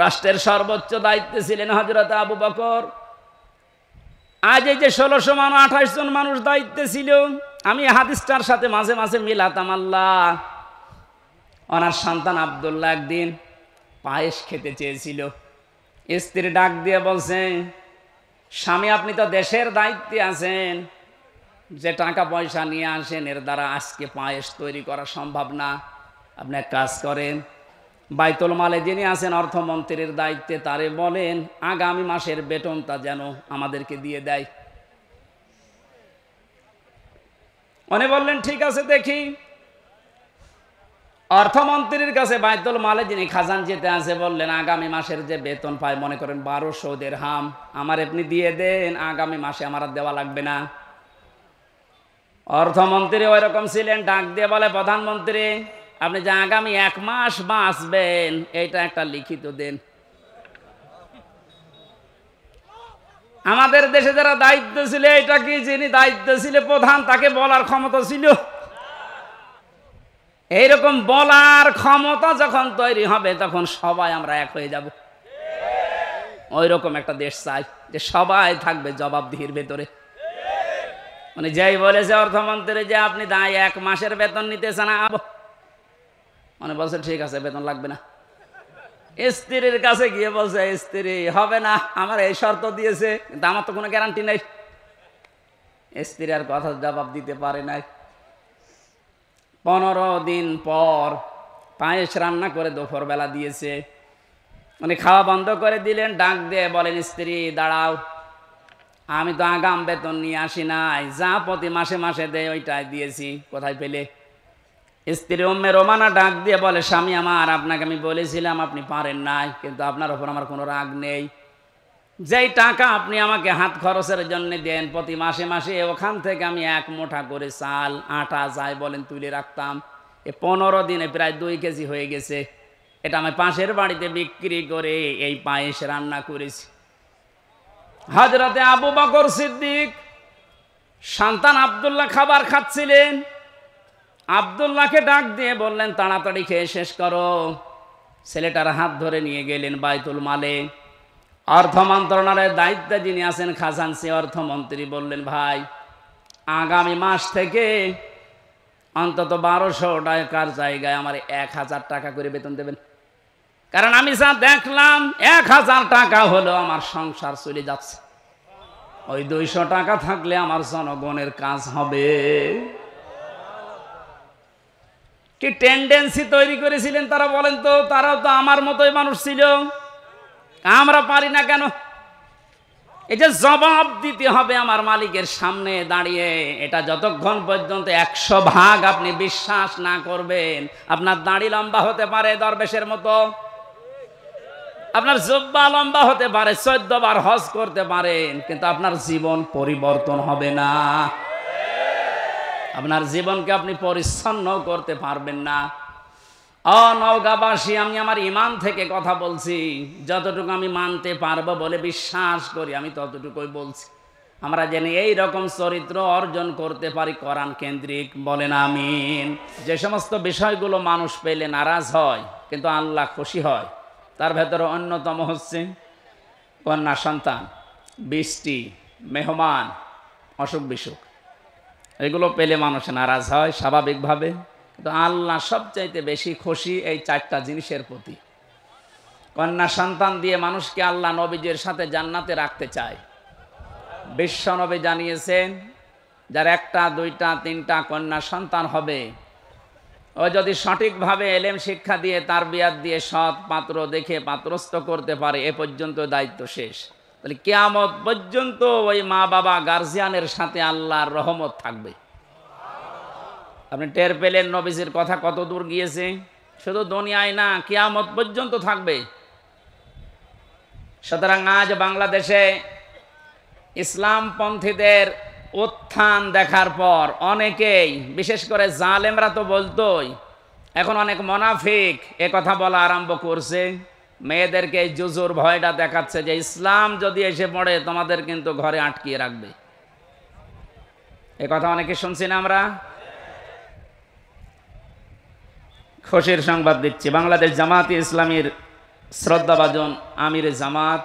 রাষ্ট্রের সর্বোচ্চ দায়িত্বে ছিলেন হযরত আবু বকর। আজ এই যে 1600 মানুষ 28 জন মানুষ দায়িত্বে ছিল, আমি হাদিসটার সাথে মাঝে মাঝে মিলাতাম। আল্লাহ, ওনার সন্তান আব্দুল্লাহ একদিন পায়েস খেতে চেয়েছিল। স্ত্রী ডাক দিয়ে বলছে, স্বামী আপনি তো দেশের দায়িত্বে আছেন, যে টাকা পয়সা নিয়ে আসেন এর দ্বারা আজকে পায়েস তৈরি করা সম্ভব না। আপনি এক কাজ করেন, বাইতুল মালে যিনি আছেন অর্থমন্ত্রীর দায়িত্বে তারে বলেন আগামী মাসের বেতনটা যেন আমাদেরকে দিয়ে দেয়। উনি বললেন ঠিক আছে দেখি। অর্থমন্ত্রীর কাছে বাইতুল মালে যিনি খাজানচিতে আছে বললেন আগামী মাসের যে বেতন পায় মনে করেন 1200 দিরহাম, আমার আপনি দিয়ে দেন, আগামী মাসে আমার আর দেওয়া লাগবে না। অর্থমন্ত্রী ওই রকম ছিলেন, ডাক দিয়ে বলে প্রধানমন্ত্রী আপনি যে আগামী 1 মাস বাঁচবেন এইটা একটা লিখিত দেন। আমাদের দেশে যারা দায়িত্ব ছিল, এটা কি যিনি দায়িত্ব ছিল প্রধান তাকে বলার ক্ষমতা ছিল? এইরকম বলার ক্ষমতা যখন তৈরি হবে তখন সবাই আমরা এক হয়ে যাব। ওই রকম একটা দেশ চাই যে সবাই থাকবে জবাবদিহির ভেতরে। মানে যাই বলেছে অর্থমন্ত্রী যে আপনি 1 মাসের বেতন নিতে চান, মানে বলছে ঠিক আছে বেতন লাগবে না। স্ত্রীর কাছে গিয়ে বলছে স্ত্রী হবে না, আমার এই শর্ত দিয়েছে কিন্তু আমার তো কোনো গ্যারান্টি নেই। স্ত্রী আর কথা জবাব দিতে পারে নাই। 15 দিন পর পায়েস রান্না করে দুপুর বেলা দিয়েছে, উনি খাওয়া বন্ধ করে দিলেন। ডাক দিয়ে বলেন স্ত্রী দাঁড়াও, আমি তো আগাম বেতন নিয়ে আসি নাই, যা প্রতি মাসে মাসে দেয় ওইটাই দিয়েছি, কোথায় পেলে? স্ত্রী উম্মে রোমানা ডাক দিয়ে বলে স্বামী আমার, আপনাকে আমি বলেছিলাম আপনি পারেন নাই, কিন্তু আপনার ওপর আমার কোনো রাগ নেই। যেই টাকা আপনি আমাকে হাত খরচের জন্য দেন প্রতি মাসে মাসে, ওখান থেকে আমি 1 মুঠা করে চাল আটা যাই বলেন তুলে রাখতাম। 15 দিনে প্রায় 2 কেজি হয়ে গেছে। এটা আমি পাশের বাড়িতে বিক্রি করে এই পায়েস রান্না করেছি। হযরতে আবু বকর সিদ্দিক সন্তান আব্দুল্লাহ খাবার খাচ্ছিলেন। আব্দুল্লাহকে ডাক দিয়ে বললেন তাড়াতাড়ি খেয়ে শেষ করো। ছেলেটার হাত ধরে নিয়ে গেলেন বাইতুল মালে। অর্থ মন্ত্রণালয়ের দায়িত্বে যিনি আছেন খাজানচি অর্থমন্ত্রী বললেন ভাই আগামী মাস থেকে অন্তত 1200 টাকার জায়গায় আমার 1000 টাকা করে বেতন দেবেন, কারণ আমি যা দেখলাম 1000 টাকা হলো আমার সংসার চলে যাচ্ছে, ওই 200 টাকা থাকলে আমার জনগণের কাজ হবে। কি টেন্ডেন্সি তৈরি করেছিলেন তারা বলেন তো? তারাও তো আমার মতোই মানুষ ছিল, আমরা পারি না কেন? এই যে জবাব দিতে হবে আমার মালিকের সামনে দাঁড়িয়ে, এটা যতক্ষণ পর্যন্ত 100 ভাগ আপনি বিশ্বাস না করবেন, আপনার দাড়ি লম্বা হতে পারে দরবেশের মতো, আপনার জুব্বা লম্বা হতে পারে, 14 বার হজ করতে পারেন, কিন্তু আপনার জীবন পরিবর্তন হবে না। আপনার জীবনকে আপনি পরিচ্ছন্ন করতে পারবেন না। নওগাঁবাসী, আমি আমার ইমান থেকে কথা বলছি, যতটুকু আমি মানতে পারবো বলে বিশ্বাস করি আমি ততটুকুই বলছি। আমরা যেন এই রকম চরিত্র অর্জন করতে পারি কোরআন কেন্দ্রিক, বলেন আমিন। যে সমস্ত বিষয়গুলো মানুষ পেলে নারাজ হয় কিন্তু আল্লাহ খুশি হয়, তার ভেতরে অন্যতম হচ্ছে কন্যা সন্তান, বৃষ্টি, মেহমান, অসুখ বিসুখ, এগুলো পেলে মানুষ নারাজ হয় স্বাভাবিকভাবে, কিন্তু আল্লাহ সবচাইতে বেশি খুশি এই 4টা জিনিসের প্রতি। কন্যা সন্তান দিয়ে মানুষকে আল্লাহ নবীজির সাথে জান্নাতে রাখতে চায়। বিশ্ব নবী জানিয়েছেন যার 1টা 2টা 3টা কন্যা সন্তান হবে, ও যদি সঠিকভাবে এলেম শিক্ষা দিয়ে তার বিয়াত দিয়ে সৎ পাত্র দেখে পাত্রস্থ করতে পারে, এ পর্যন্ত দায়িত্ব শেষ। তাহলে কিয়ামত পর্যন্ত ওই মা বাবা গার্জিয়ানের সাথে আল্লাহর রহমত থাকবে। আপনি টের পেলেন নবীজির কথা কত দূর গিয়েছে? শুধু দুনিয়ায় না, কিয়ামত পর্যন্ত থাকবে। সুতরাং আজ বাংলাদেশে ইসলামপন্থীদের উত্থান দেখার পর অনেকেই, বিশেষ করে জালেমরা তো বলতোই, এখন অনেক মুনাফিক এ কথা বলা আরম্ভ করছে। মেয়েদেরকে জুজুর ভয়টা দেখাচ্ছে যে ইসলাম যদি এসে পড়ে তোমাদের কিন্তু ঘরে আটকিয়ে রাখবে। এ কথা অনেকে শুনছি না আমরা। খুশির সংবাদ দিচ্ছি, বাংলাদেশ জামায়াতে ইসলামীর শ্রদ্ধাভাজন আমিরে জামাত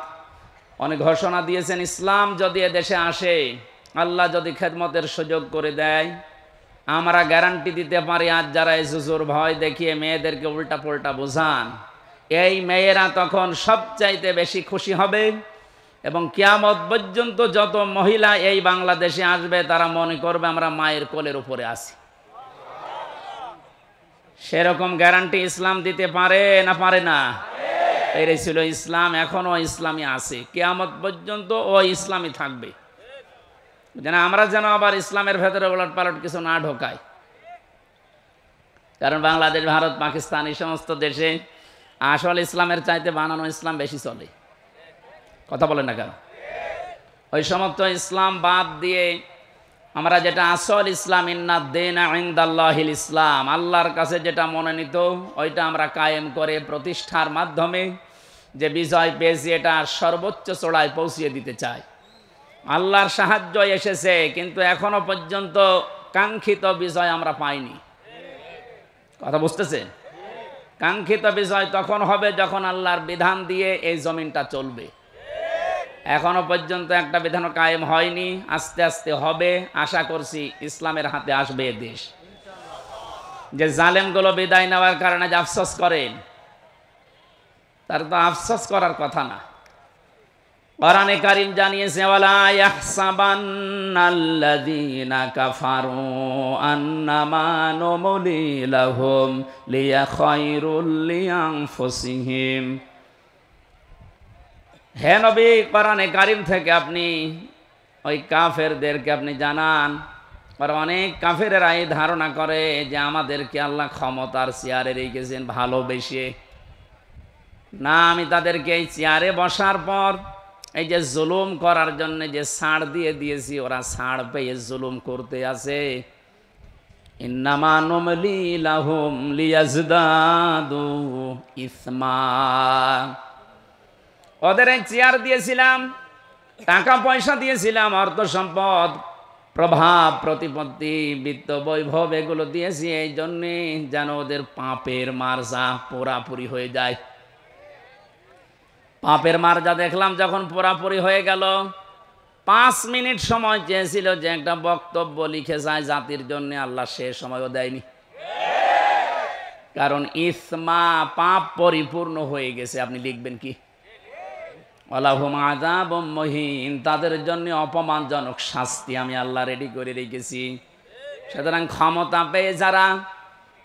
অনেক ঘোষণা দিয়েছেন, ইসলাম যদি এদেশে আসে, আল্লাহ যদি খেদমতের সুযোগ করে দেয়, আমরা গ্যারান্টি দিতে পারি আজ যারা এই জুজুর ভয় দেখিয়ে মেয়েদেরকে উল্টা পুল্টা বোঝান, এই মেয়েরা তখন সবচাইতে বেশি খুশি হবে এবং কিয়ামত পর্যন্ত যত মহিলা এই বাংলাদেশে আসবে তারা মনে করবে আমরা মায়ের কোলের উপরে আছি। সেরকম গ্যারান্টি ইসলাম দিতে পারে না পারে না? এই ছিল ইসলাম, এখনো ইসলামী আছে, কিয়ামত পর্যন্ত ও ইসলামী থাকবে। যেন আমরা যেন আবার ইসলামের ভেতরে ওলট পালট কিছু না ঢোকাই। কারণ বাংলাদেশ, ভারত, পাকিস্তান এই সমস্ত দেশে আসল ইসলামের চাইতে বানানো ইসলাম বেশি চলে। কথা বলেন না কেন? ওই সমস্ত ইসলাম বাদ দিয়ে আমরা যেটা আসল ইসলাম, ইন্না দীনা ইনদাল্লাহিল ইসলাম, আল্লাহর কাছে যেটা মনোনীত, ওইটা আমরা কায়েম করে প্রতিষ্ঠার মাধ্যমে যে বিজয় পেয়েছি এটা সর্বোচ্চ চূড়ায় পৌঁছিয়ে দিতে চাই। আল্লাহর সাহায্য এসেছে, কিন্তু এখনো পর্যন্ত কাঙ্ক্ষিত বিজয় আমরা পাইনি। কথা বুঝতেছে? কাঙ্ক্ষিত বিজয় তখন হবে যখন আল্লাহর বিধান দিয়ে এই জমিনটা চলবে। এখনো পর্যন্ত একটা বিধান কায়েম হয়নি, আস্তে আস্তে হবে। আশা করছি ইসলামের হাতে আসবে এ দেশ। যে জালেমগুলো বিদায় নেওয়ার কারণে যে আফসোস করেন, তার তো আফসোস করার কথা না। কোরআনে কারীম জানিয়েছে, ওয়ালা ইয়াহসাবান্নাল্লাযীনা কাফারু আন্নামা নুমলি লাহুম লিয়াখায়রুল লিআনফুসিহিম। হে নবী, কোরআনে কারীম থেকে আপনি ওই কাফেরদেরকে আপনি জানান। আর অনেক কাফেরেরা এই ধারণা করে যে আমাদেরকে আল্লাহ ক্ষমতার চেয়ারে রেখেছেন ভালোবেসে। না, আমি তাদেরকে এই চেয়ারে বসার পর এই যে জুলুম করার জন্য যে ছাড় দিয়ে দিয়েছি, ওরা ছাড় পেয়ে জুলুম করতে আছে। ইন্নামা নুমলি লাহুম লিয়াজদাদু ইসমা। ওদের এই চেয়ার দিয়েছিলাম, টাকা পয়সা দিয়েছিলাম, অর্থ সম্পদ, প্রভাব, প্রতিপত্তি, বিত্ত, বৈভব এগুলো দিয়েছি এই জন্যে যেন ওদের পাপের মার্জা পুরাপুরি হয়ে যায়। পাপের মার্জা দেখলাম যখন পুরাপুরি হয়ে গেল, 5 মিনিট সময় চেয়েছিল যে একটা বক্তব্য লিখে যায় জাতির জন্য, আল্লাহ সে সময়ও দেয়নি। কারণ ইসমা, পাপ পরিপূর্ণ হয়ে গেছে। আপনি লিখবেন কি? ওয়ালাহুম আযাবুম মুহিন, তাদের জন্য অপমানজনক শাস্তি আমি আল্লাহ রেডি করে রেখেছি। সুতরাং ক্ষমতা পেয়ে যারা,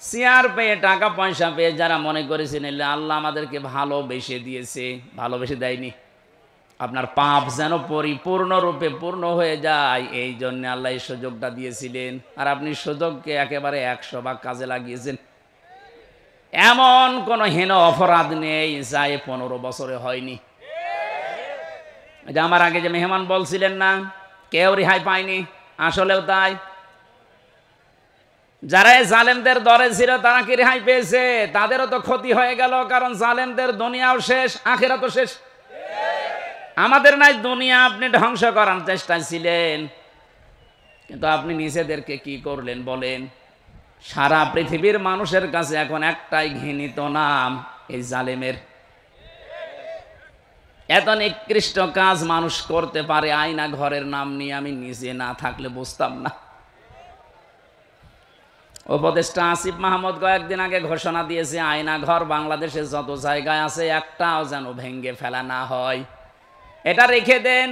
চেয়ার পেয়ে, টাকা পয়সা পেয়ে যারা মনে করেছেন আল্লাহ আমাদেরকে ভালোবেসে দিয়েছে, ভালোবেসে দেয়নি। আপনার পাপ যেন পরিপূর্ণরূপে পূর্ণ হয়ে যায়, এই জন্য আল্লাহ এই সুযোগটা দিয়েছিলেন। আর আপনি সুযোগকে একেবারে 100 ভাগ কাজে লাগিয়েছেন। এমন কোনো হীন অপরাধ নেই যা 15 বছরে হয়নি। যে আমার আগে যে মেহমান বলছিলেন না, কেউ রেহাই পায়নি, আসলেও তাই। যারা জালেমদের দরে ছিল তারা কি রেহাই পেয়েছে? তাদেরও তো ক্ষতি হয়ে গেল, কারণ জালেমদের দুনিয়াও শেষ, আখিরাতও শেষ। আমাদের নাই দুনিয়া আপনি ধ্বংস করার চেষ্টায় ছিলেন, কিন্তু আপনি নিজেদেরকে কি করলেন বলেন? সারা পৃথিবীর মানুষের কাছে এখন একটাই ঘৃণিত নাম, এই জালেমের। এত নিকৃষ্ট কাজ মানুষ করতে পারে, আয়না ঘরের নাম নিয়ে আমি নিজে না থাকলে বুঝতাম না। উপদেষ্টা আসিফ মাহমুদ কয়েকদিন আগে ঘোষণা দিয়েছে, আয়না ঘর বাংলাদেশে যত জায়গায় আছে একটাও যেন ভেঙে ফেলা না হয়। এটা রেখে দেন,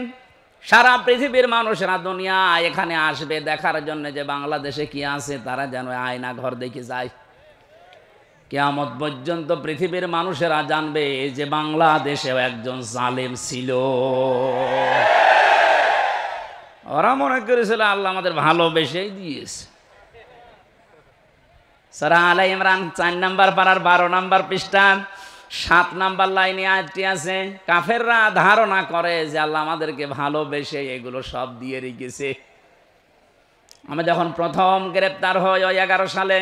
সারা পৃথিবীর মানুষরা দুনিয়া এখানে আসবে দেখার জন্য যে বাংলাদেশে কি আছে, তারা যেন আয়না ঘর দেখে যায়। কিয়ামত পর্যন্ত পৃথিবীর মানুষেরা জানবে যে বাংলাদেশেও একজন জালেম ছিল। ওরা মনে করেছিল আল্লাহ আমাদের ভালোবেসেই দিয়েছে। সূরা আলে ইমরান 4 নম্বর পারার 12 নম্বর পৃষ্ঠার 7 নম্বর লাইনে আয়াতটি আছে। কাফেররা ধারণা করে যে আল্লাহ আমাদেরকে ভালোবেসে এগুলো সব দিয়ে রেখেছে। আমি যখন প্রথম গ্রেপ্তার হই ওই 11 সালে,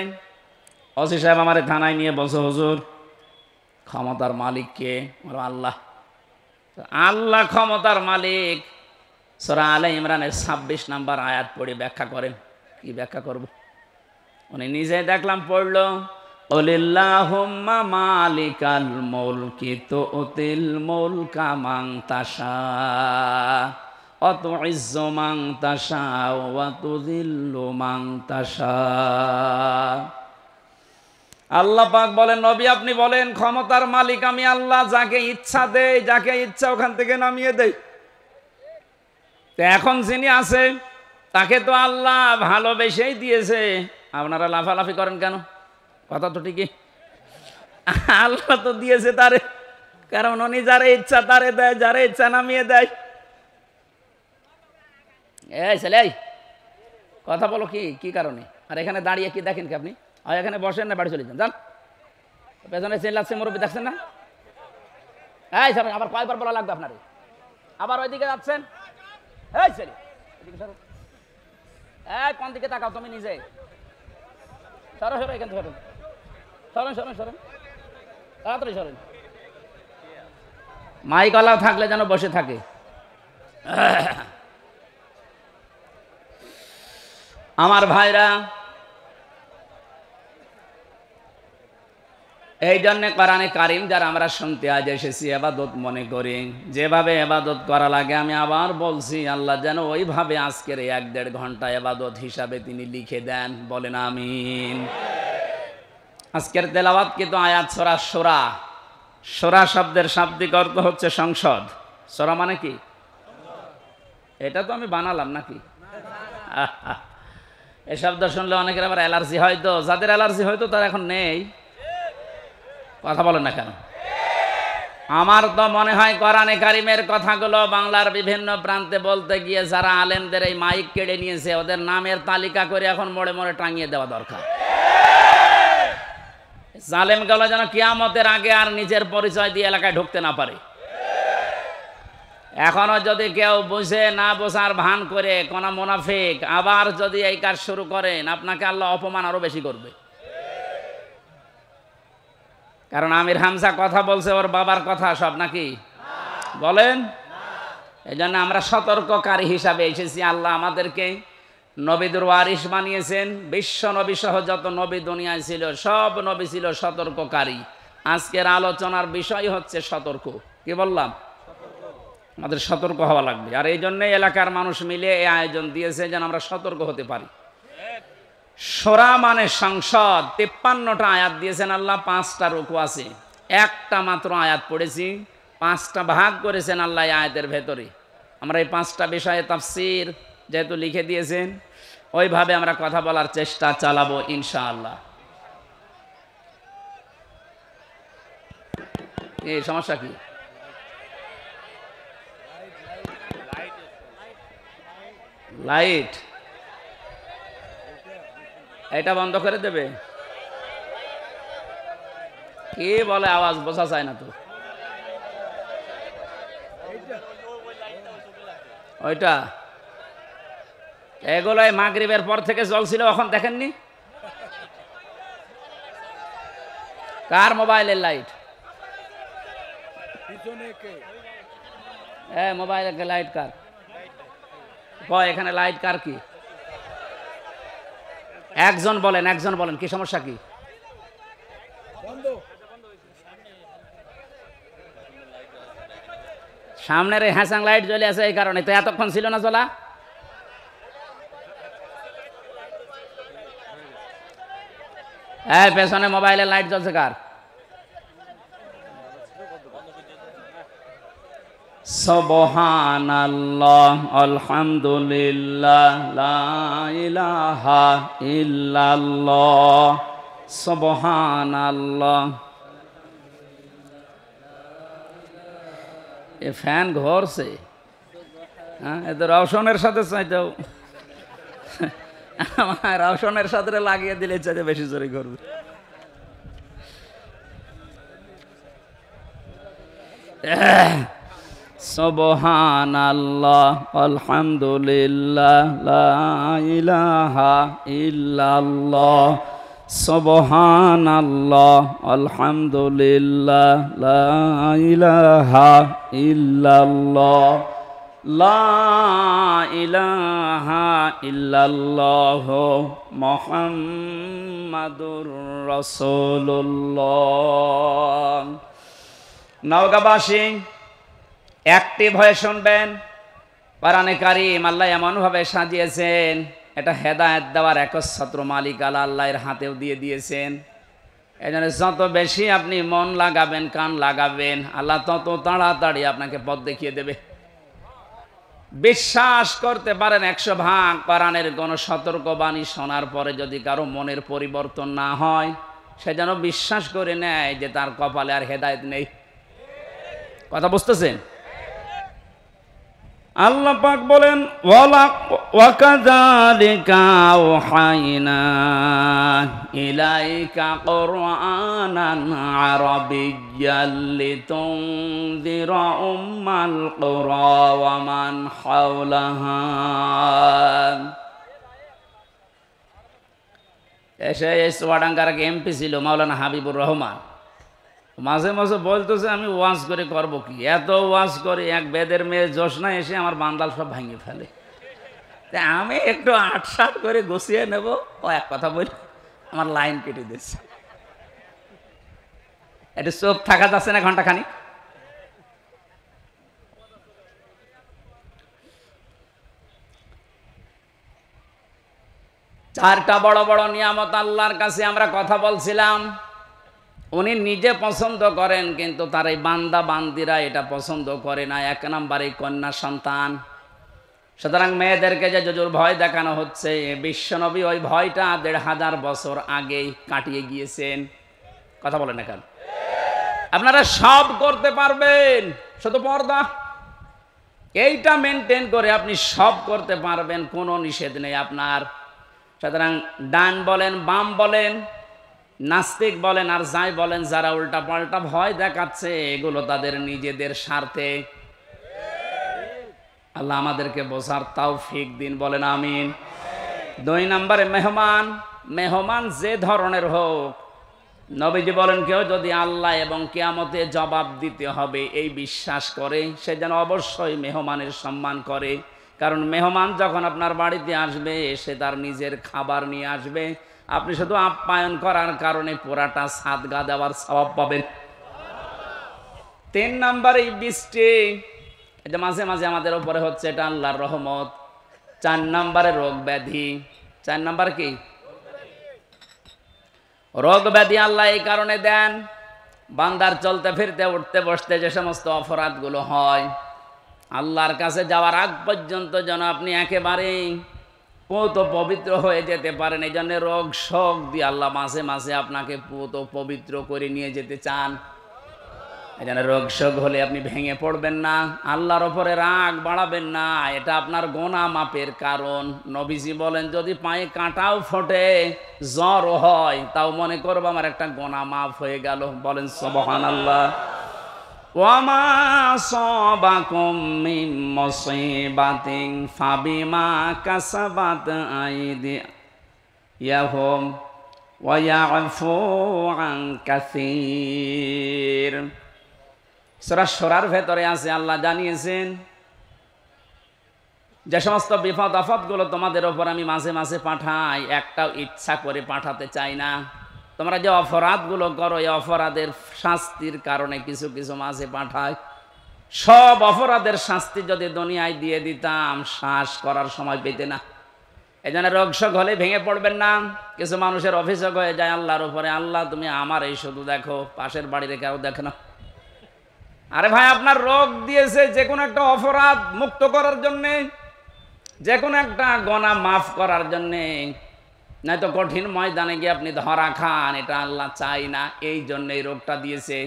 ওসি সাহেব আমার থানায় নিয়ে বসে, হুজুর ক্ষমতার মালিক কে? আল্লাহ। আল্লাহ ক্ষমতার মালিক। সূরা আলে ইমরানের 26 নম্বর আয়াত পড়ে ব্যাখ্যা করেন। কি ব্যাখ্যা করব? উনি নিজে দেখলাম পড়লো, কুলিল্লাহুম্মা মালিকাল মুলকি তুতিল মুলকা মান তাশা ওয়া তুইজ্জু মান তাশা ওয়া তুযিল্লু মান তাশা। আল্লাহ পাক বলেন, নবী আপনি বলেন, ক্ষমতার মালিক আমি আল্লাহ, যাকে ইচ্ছা দেই, যাকে ইচ্ছা ওখান থেকে নামিয়ে দেই। তো এখন যিনি আছে তাকে তো আল্লাহ ভালোবেসেই দিয়েছে, আপনারা লাফালাফি করেন কেন? কথা তো ঠিকই, আল্লাহ তো দিয়েছে তারে, কারণ উনি যারে ইচ্ছা তারে দেয়, যারে ইচ্ছা নামিয়ে দেয়। এই ছেলে, কথা বলো, কি কি কারণে? আর এখানে দাঁড়িয়ে কি দেখেন কি আপনি? আর এখানে বসেন না, বাড়ি চলে যান, যান। পেছনে চেল্লাচ্ছে মুরব্বী, দেখছেন না? এই সবাই, আবার কয়বার বলা লাগবে আপনারে? আবার ওইদিকে যাচ্ছেন। এই ছেলে, এদিকে সরো। এই কোন দিকে তাকাও তুমি নিজে? সরো সরো, এখান থেকে সরেন, সরেন সরেন সরেন, তাড়াতাড়ি সরেন। মাইকওয়ালা থাকলে যেন বসে থাকে। আমার ভাইরা, এই জন্যে কোরআনে কারিম যারা আমরা শুনতে আজ এসেছি, এবাদত মনে করি, যেভাবে এবাদত করা লাগে, আমি আবার বলছি, আল্লাহ যেন ওইভাবে আজকের 1-1.5 ঘন্টা এবাদত হিসাবে তিনি লিখে দেন, বলেন আমিন। আজকের তেলাওয়াত কিন্তু আয়াত সূরা শূরা। শূরা শব্দের শাব্দিক অর্থ হচ্ছে সংসদ। শূরা মানে কি? এটা তো আমি বানালাম নাকি? এই শব্দ শুনলে অনেকের আবার অ্যালার্জি হয়তো, যাদের অ্যালার্জি হয়তো তারা এখন নেই। কথা বলেন না কেন? আমার তো মনে হয় কোরআনে কারিমের কথাগুলো বাংলার বিভিন্ন প্রান্তে বলতে গিয়ে যারা আলেমদের এই মাইক কেড়ে নিয়েছে, ওদের নামের তালিকা করে এখন মোড়ে মোড়ে টাঙিয়ে দেওয়া দরকার। জালেমগুলো যেন কিয়ামতের আগে আর নিজের পরিচয় দিয়ে এলাকায় ঢুকতে না পারে। এখনো যদি কেউ বুঝে না বোঝার ভান করে কোন মুনাফিক আবার যদি এই কাজ শুরু করেন, আপনাকে আল্লাহ অপমান আরো বেশি করবে। কারণ আমির হামজা কথা বলছে ওর বাবার কথা সব নাকি বলেন? এই জন্য আমরা সতর্ককারী হিসাবে এসেছি। আল্লাহ আমাদেরকে নবীদের ওয়ারিস বানিয়েছেন। বিশ্ব নবী সহ যত নবী দুনিয়ায় ছিল, সব নবী ছিল সতর্ককারী। আজকের আলোচনার বিষয় হচ্ছে সতর্ক। কি বললাম? আমাদের সতর্ক হওয়া লাগবে। আর এই জন্যই এলাকার মানুষ মিলে এই আয়োজন দিয়েছে, যেন আমরা সতর্ক হতে পারি। সূরা মানে সংসদ। 53টা আয়াত দিয়েছেন আল্লাহ, 5টা রুকু আছে। একটা মাত্র আয়াত পড়েছি, 5টা ভাগ করেছেন আল্লাহ এই আয়াতের ভেতরে। আমরা এই 5টা বিষয়ে তাফসীর যেহেতু লিখে দিয়েছেন, ওইভাবে আমরা কথা বলার চেষ্টা চালাবো ইনশাআল্লাহ। এই সমস্যা কি? লাইট এটা বন্ধ করে দেবে? কি বলে, আওয়াজ বোঝা যায় না তো। ওইটা এগুলোই মাগরিবের পর থেকে জ্বলছিল, এখন দেখেননি? কার মোবাইলের লাইট? মোবাইলের লাইট কার? এখানে লাইট কার? কি একজন বলেন, একজন বলেন, কি সমস্যা কি? সামনের হ্যাসাং লাইট জ্বলে আছে, এই কারণে তো এতক্ষণ ছিল না জ্বলা। পেছনে মোবাইলের লাইট জ্বলছে কার? সুবহানাল্লাহ, আলহামদুলিল্লাহ, লা ইলাহা ইল্লাল্লাহ, সুবহানাল্লাহ। এ ফ্যান ঘরছে, হ্যাঁ, এ তো রওশনের সাথে চাইতেও রওশনের সাথে লাগিয়ে দিলে চাইতে বেশি জোরে করবে। সুবহানাল্লাহ, আলহামদুলিল্লাহ, লা ইলাহা ইল্লাল্লাহ, সুবহানাল্লাহ, আলহামদুলিল্লাহ, লা ইলাহা ইল্লাল্লাহ, লা ইলাহা ইল্লাল্লাহ মুহাম্মাদুর রাসূলুল্লাহ। নওগাঁবাসী অ্যাক্টিভ হয়ে শুনবেন, কোরআনে কারীম আল্লাহ এমনভাবে সাজিয়েছেন, এটা হেদায়েত দেওয়ার একচ্ছত্র মালিক আল্লাহর হাতেও দিয়ে দিয়েছেন। এই জন্য যত বেশি আপনি মন লাগাবেন, কান লাগাবেন, আল্লাহ তত তাড়াতাড়ি আপনাকে পথ দেখিয়ে দেবে। বিশ্বাস করতে পারেন 100 ভাগ কোরআনের কোন সতর্কবাণী শোনার পরে যদি কারো মনের পরিবর্তন না হয়, সে যেন বিশ্বাস করে নেয় যে তার কপালে আর হেদায়েত নেই। কথা বুঝতেছেন? আল্লাহ পাক বলেন, ওয়াকাযালিকা আওহাইনা ইলাইকা কুরআনান আরাবিয়্যান লিতুনযিরা উম্মাল কুরা ওয়া মান হাওলাহা। এসে চুয়াডাঙ্গার এমপি ছিল মাওলানা হাবিবুর রহমান, মাঝে মাঝে বলতেছে আমি ওয়াজ করে করবো কি, এত ওয়াজ করে এক বেদের মেয়ে জোসনা এসে আমার বান্দাল সব ভাঙিয়ে ফেলে। তাই আমি একটু আটসাট করে গুছিয়ে নেব, ও এক কথা বলি আমার লাইন কেটে দিচ্ছে। একটু চোখ থাকা যাচ্ছে না ঘন্টাখানি? চারটা বড় বড় নিয়ামত আল্লাহর কাছে আমরা কথা বলছিলাম, উনি নিজে পছন্দ করেন, কিন্তু তার এই বান্দা বান্দিরা এটা পছন্দ করে না। 1 নম্বরে কন্যা সন্তান। সুতরাং মেয়েদেরকে যে জোর ভয় দেখানো হচ্ছে, বিশ্বনবী ওই ভয়টা 1500 বছর আগেই কাটিয়ে গিয়েছেন। কথা বলেন না কেন? আপনারা সব করতে পারবেন, শুধু পর্দা এইটা মেনটেন করে আপনি সব করতে পারবেন, কোনো নিষেধ নেই আপনার। সুতরাং ডান বলেন, বাম বলেন, নাস্তিক বলেন আর যাই বলেন, যারা উল্টা পাল্টা ভয় দেখাচ্ছে, এগুলো তাদের নিজেদের স্বার্থে। আল্লাহ আমাদেরকে বোঝার তৌফিক দিন, বলেন আমিন। 2 নম্বরে মেহমান। মেহমান যে ধরনের হোক, নবীজি বলেন কেউ যদি আল্লাহ এবং কিয়ামতে জবাব দিতে হবে এই বিশ্বাস করে, সে যেন অবশ্যই মেহমানের সম্মান করে। কারণ মেহমান যখন আপনার বাড়িতে আসবে, সে তার নিজের খাবার নিয়ে আসবে, আপনি শুধু আপ্যায়ন করার কারণে পুরাটা সাদগা দেওয়ার সওয়াব পাবেন। 3 নম্বরে বৃষ্টি, এটা মাঝে মাঝে আমাদের উপরে হচ্ছে, এটা আল্লাহর রহমত। 4 নম্বরে রোগ ব্যাধি। 4 নম্বর কি? রোগ ব্যাধি আল্লাহ এই কারণে দেন, বান্দার চলতে ফিরতে উঠতে বসতে যে সমস্ত অপরাধগুলো হয়, আল্লাহর কাছে যাওয়ার আগ পর্যন্ত যেন আপনি একেবারেই পুত পবিত্র হয়ে যেতে পারেন। এই জন্য রোগ শোক দিয়ে আল্লাহ মাঝে মাঝে আপনাকে পুত পবিত্র করে নিয়ে যেতে চান। এই জন্য রোগ শোক হলে আপনি ভেঙে পড়বেন না, আল্লাহর ওপরে রাগ বাড়াবেন না, এটা আপনার গোনা মাপের কারণ। নবীজি বলেন যদি পায়ে কাঁটাও ফোটে, জ্বর হয়, তাও মনে করবো আমার একটা গোনা মাফ হয়ে গেল। বলেন সুবহানাল্লাহ। ওয়ামা সাবাকুম মিন মুসিবাতিন ফাবিমা কাসাবাত আইদিয়াহুম ওয়া ইয়াফু আন কাসীর। সূরা শূরার ভেতরে আছে, আল্লাহ জানিয়েছেন যে সমস্ত বিপদ আপদগুলো তোমাদের ওপর আমি মাঝে মাঝে পাঠাই, একটাও ইচ্ছা করে পাঠাতে চাই না। তোমরা যে অপরাধগুলো করো, এই অপরাধের শাস্তির কারণে কিছু কিছু মাঝে পাঠায়। সব অপরাধের শাস্তি যদি দুনিয়ায় দিয়ে দিতাম, শ্বাস করার সময় পেতে না। এই জন্য রোগ শোক হলে ভেঙে পড়বেন না। কিছু মানুষের অভিযোগ হয়ে যায় আল্লাহর উপরে, আল্লাহ তুমি আমার এই শুধু দেখো, পাশের বাড়িতে কেউ দেখে না। আরে ভাই, আপনার রোগ দিয়েছে যে কোনো একটা অপরাধ মুক্ত করার জন্যে, যে কোনো একটা গোনা মাফ করার জন্যে, নয়তো কঠিন ময়দানে গিয়ে আপনি ধরা খান, এটা আল্লাহ চাই না। এই জন্যই রোগটা দিয়েছে।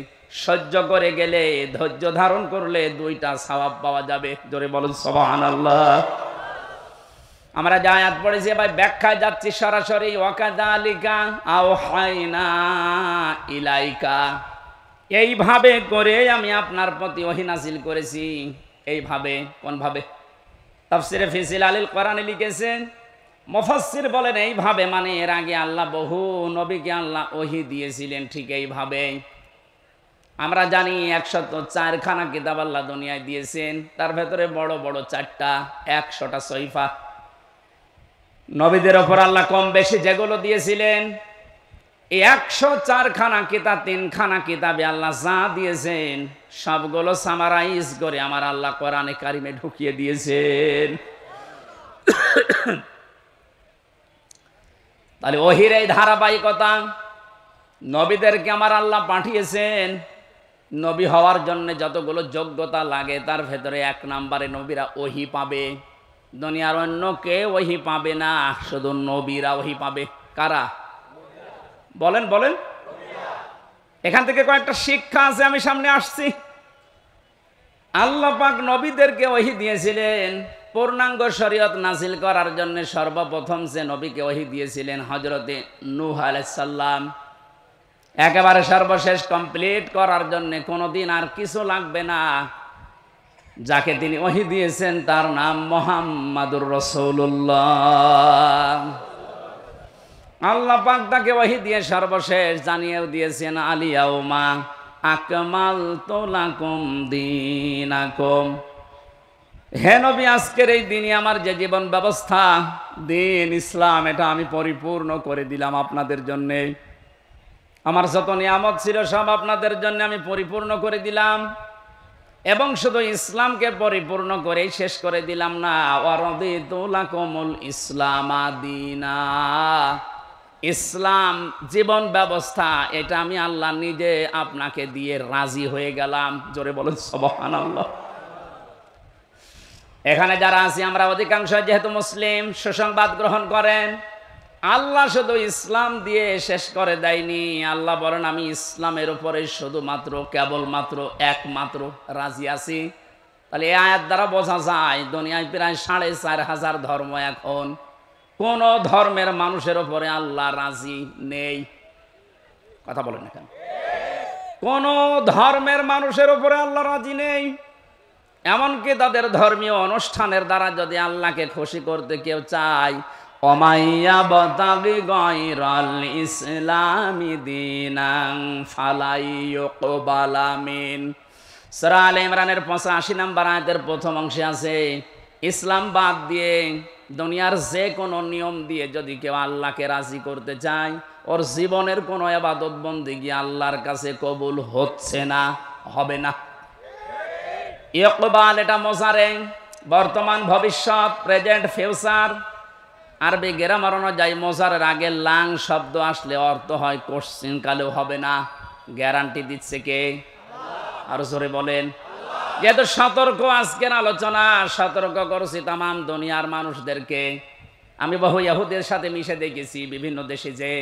সহ্য করে গেলে, ধৈর্য ধারণ করলে 2টা সওয়াব পাওয়া যাবে। জোরে বলুন সুবহানাল্লাহ। আমরা যে আয়াত পড়েছি ভাই, ব্যাখ্যায় যাচ্ছি সরাসরি। ওয়াকাযালিকা আওহাইনা ইলাইকা, এইভাবে করে আমি আপনার প্রতি ওহী নাযিল করেছি। এইভাবে, কোন ভাবে? তাফসিরে ফি জিলালিল কোরআনে লিখেছেন, মুফাসসির বলেন এইভাবে মানে এর আগে আল্লাহ বহু নবীকে আল্লাহ ওহী দিয়েছিলেন ঠিক এইভাবে। আমরা জানি 104খানা কিতাব আল্লাহ দুনিয়ায় দিয়েছেন, তার ভেতরে বড় বড় 4টা, 100টা সহিফা। নবীদের ওপর আল্লাহ কম বেশি যেগুলো দিয়েছিলেন, এই 104খানা কিতাব, 3খানা কিতাবে আল্লাহ যা দিয়েছেন সবগুলো সামারাইজ করে আমার আল্লাহ কোরআনে কারিমে ঢুকিয়ে দিয়েছেন। তাহলে ওহির এই ধারাবাহিকতা, নবীদেরকে আমার আল্লাহ পাঠিয়েছেন। নবী হওয়ার জন্য যতগুলো যোগ্যতা লাগে তার ভেতরে 1 নম্বরে নবীরা ওহি পাবে। দুনিয়ার অন্য কেউ ওহি পাবে না, শুধু নবীরা ওহি পাবে। কারা? বলেন বলেন। এখান থেকে কয়েকটা শিক্ষা আছে, আমি সামনে আসছি। আল্লাহ পাক নবীদেরকে ওহি দিয়েছিলেন পূর্ণাঙ্গ শরীয়ত নাজিল করার জন্য। সর্বপ্রথম যে নবীকে ওহি দিয়েছিলেন হযরতে নূহ আলাইহিস সালাম। একেবারে সর্বশেষ কমপ্লিট করার জন্য কোনোদিন আর কিছু লাগবে না। যাকে তিনি ওহি দিয়েছেন তার নাম মুহাম্মাদুর রাসূলুল্লাহ। আল্লাহ পাক তাকে ওহি দিয়ে সর্বশেষ জানিয়েও দিয়েছেন, আলিয়াউমা আকমালতু লাকুম দীনাকুম। হে নবী, আজকের এই দিনই আমার যে জীবন ব্যবস্থা, দিন ইসলাম, এটা আমি পরিপূর্ণ করে দিলাম আপনাদের জন্য। আমার যত নিয়ামত ছিল সব আপনাদের জন্য আমি পরিপূর্ণ করে দিলাম। এবং শুধু ইসলামকে পরিপূর্ণ করেই শেষ করে দিলাম না, ওয়ারাদিতু লাকুমুল ইসলামা দীনা। ইসলাম জীবন ব্যবস্থা, এটা আমি আল্লাহ নিজে আপনাকে দিয়ে রাজি হয়ে গেলাম। জোরে বলেন সুবহানাল্লাহ। এখানে যারা আছি আমরা অধিকাংশ যেহেতু মুসলিম, সুসংবাদ গ্রহণ করেন। আল্লাহ শুধু ইসলাম দিয়ে শেষ করে দেয়নি। আল্লাহ বলেন, আমি ইসলামের উপরে শুধুমাত্র, কেবলমাত্র, একমাত্র রাজি আছি। তাহলে এই আয়াত দ্বারা বোঝা যায় দুনিয়ায় প্রায় 4500 ধর্ম, এখন কোন ধর্মের মানুষের উপরে আল্লাহ রাজি নেই। কথা বলেন না কেন? কোন ধর্মের মানুষের উপরে আল্লাহ রাজি নেই। এমনকি তাদের ধর্মীয় অনুষ্ঠানের দ্বারা যদি আল্লাহকে খুশি করতে কেউ চায়, ওমাইয়া বাতাগি গায়রাল ইসলামি দীনান ফালাই ইউকবালা মিন। সূরা আলে ইমরানের 85 নম্বর আয়াতের প্রথম অংশে আছে, ইসলাম বাদ দিয়ে দুনিয়ার যে কোনো নিয়ম দিয়ে যদি কেউ আল্লাহকে রাজি করতে চায়, ওর জীবনের কোনো ইবাদত বন্দেগী আল্লাহর কাছে কবুল হচ্ছে না, হবে না। ইকবাল এটা মোজারে, বর্তমান, ভবিষ্যৎ, প্রেজেন্ট, ফিউচার। আরবি গ্রামার অনুযায়ী মোজারের আগে লাং শব্দ আসলে অর্থ হয় কোশ্চিন কালেও হবে না। গ্যারান্টি দিচ্ছে কে? আরো জোরে বলেন। যেহেতু সতর্ক আজকের আলোচনা, সতর্ক করছি তামাম দুনিয়ার মানুষদেরকে। আমি বহু ইহুদের সাথে মিশে দেখেছি বিভিন্ন দেশে, যে